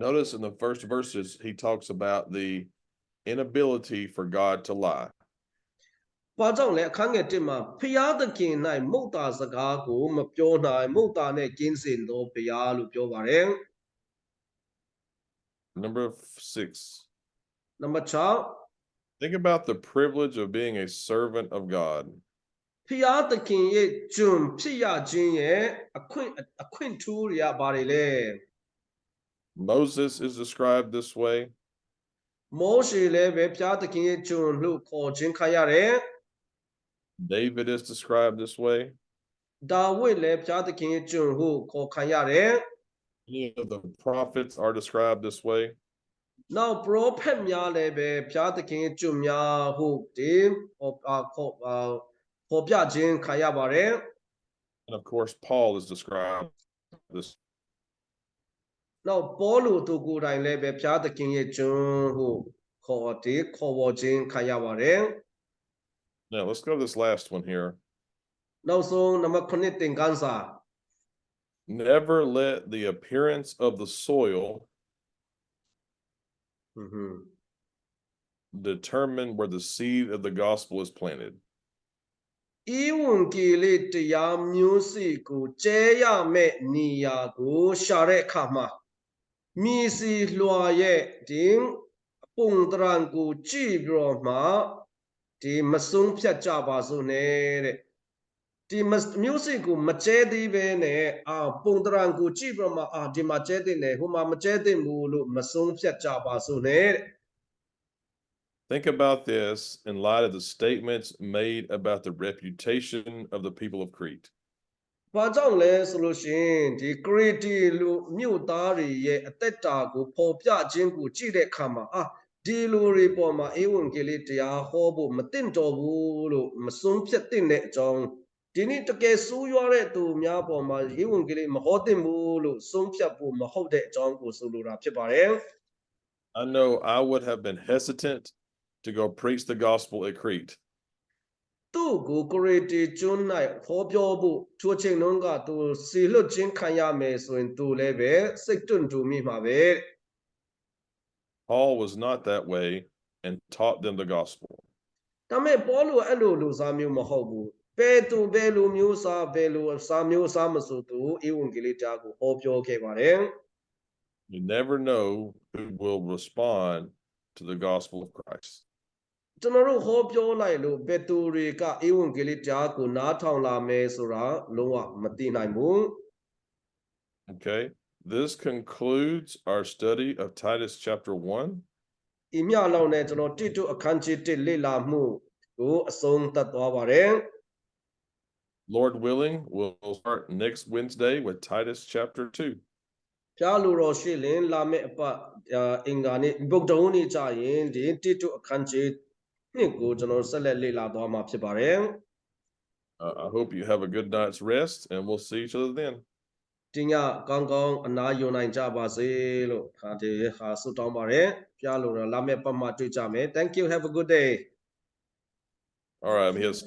Speaker 1: Notice in the first verses, he talks about the inability for God to lie.
Speaker 2: ဘာကြောင့်လဲအခန်းငယ်1မှာဖျားသခင်၌မုတ်တာစကားကိုမပြောနိုင်မုတ်တာနဲ့ကင်းစင်သောဖျားလို့ပြောပါတယ်
Speaker 1: Number 6,
Speaker 2: နံပါတ်6
Speaker 1: think about the privilege of being a servant of God.
Speaker 2: ဖျားသခင်ရဲ့ကျွန်ဖြစ်ရခြင်းရဲ့အခွင့်ထူးရပါတယ်လေ
Speaker 1: Moses is described this way.
Speaker 2: မောရှေလည်းပဲဖျားသခင်ရဲ့ကျွန်လို့ခေါ်ခြင်းခံရတယ်
Speaker 1: David is described this way.
Speaker 2: ဒါဝိဒ်လည်းဖျားသခင်ရဲ့ကျွန်ဟုခေါ်ခံရတယ်
Speaker 1: Many of the prophets are described this way.
Speaker 2: နောက်ပရောဖက်များလည်းပဲဖျားသခင်ရဲ့ကျွန်များဟုဒီခေါ်ပြခြင်းခံရပါတယ်
Speaker 1: And of course, Paul is described this.
Speaker 2: နောက်ပေါလုသူကိုယ်တိုင်လည်းပဲဘုရားသခင်ရဲ့ကျွန်ဟုခေါ်ဝေါ်ခြင်းခံရပါတယ်
Speaker 1: Now let's go to this last one here.
Speaker 2: နောက်ဆုံးနံပါတ်9သင်ခန်းစာ
Speaker 1: Never let the appearance of the soil determine where the seed of the gospel is planted.
Speaker 2: ဤဝန်ကီလေးတရားမျိုးစေ့ကိုကျဲရမဲ့နေရာကိုရှာတဲ့အခါမှာမြည်စီလွှာရဲ့ဒီပုံတရံကိုကြည့်ပြီးတော့မှဒီမဆုံးဖြတ်ကြပါစို့နဲ့တဲ့ဒီမျိုးစေ့ကိုမကျဲသေးပဲနဲ့ပုံတရံကိုကြည့်ပြီးတော့မှဒီမှာကျဲတဲ့နဲ့ဟိုမှာမကျဲတဲ့ဘူးလို့မဆုံးဖြတ်ကြပါစို့နဲ့တဲ့
Speaker 1: Think about this in light of the statements made about the reputation of the people of Crete.
Speaker 2: ဘာကြောင့်လဲဆိုလို့ရှိရင်ဒီခရစ်တီလူမြို့သားတွေရဲ့အသက်တာကိုပေါ်ပြခြင်းကိုကြည့်တဲ့အခါမှာဒီလူတွေပေါ်မှာဧဝံဂေလိတရားဟောဖို့မသင့်တော်ဘူးလို့မဆုံးဖြတ်တဲ့အကြောင်းဒီနေ့တကယ်ဆိုးရွားတဲ့သူများပေါ်မှာဧဝံဂေလိမဟောသင့်ဘူးလို့ဆုံးဖြတ်ဖို့မဟုတ်တဲ့အကြောင်းကိုဆိုလိုတာဖြစ်ပါတယ်
Speaker 1: I know I would have been hesitant to go preach the gospel at Crete.
Speaker 2: သူ့ကိုခရစ်တီကျွန်း၌ဟောပြောဖို့ထိုချိန်လုံးကသူစီလွတ်ခြင်းခံရမယ်ဆိုရင်သူလည်းပဲစိတ်တွန့်တူမိမှာပဲ
Speaker 1: Paul was not that way and taught them the gospel.
Speaker 2: ဒါပေမဲ့ပေါလုအဲ့လိုလူစားမျိုးမဟုတ်ဘူးဘယ်သူဘယ်လိုမျိုးစားဘယ်လိုစားမျိုးစားမဆိုသူဧဝံဂေလိတရားကိုဟောပြောခဲ့ပါတယ်
Speaker 1: You never know who will respond to the gospel of Christ.
Speaker 2: ကျွန်တော်တို့ဟောပြောလိုက်လို့ဘယ်သူတွေကဧဝံဂေလိတရားကိုနားထောင်လာမယ်ဆိုတာလုံးဝမသိနိုင်ဘူး
Speaker 1: Okay, this concludes our study of Titus chapter 1.
Speaker 2: ဤမြလောက်နဲ့ကျွန်တော်တိတုအခန်းကြီး1လေ့လာမှုကိုအဆုံးသတ်သွားပါတယ်
Speaker 1: Lord willing, we'll start next Wednesday with Titus chapter 2.
Speaker 2: ဖျားလူတော်ရှိလင်လာမယ့်အပတ်အင်္ဂါနေ့ဗုဒ္ဓဟူးနေ့ကြာရင်ဒီတိတုအခန်းကြီး2ကိုကျွန်တော်ဆက်လက်လေ့လာသွားမှာဖြစ်ပါတယ်
Speaker 1: I hope you have a good night's rest and we'll see each other then.
Speaker 2: ဒီညကောင်းကောင်းအနားယူနိုင်ကြပါစေလို့ဆုတောင်းပါတယ်ဖျားလူတော်လာမယ့်ပတ်မှာတွေ့ကြမယ် Thank you have a good day
Speaker 1: All right, I'm here to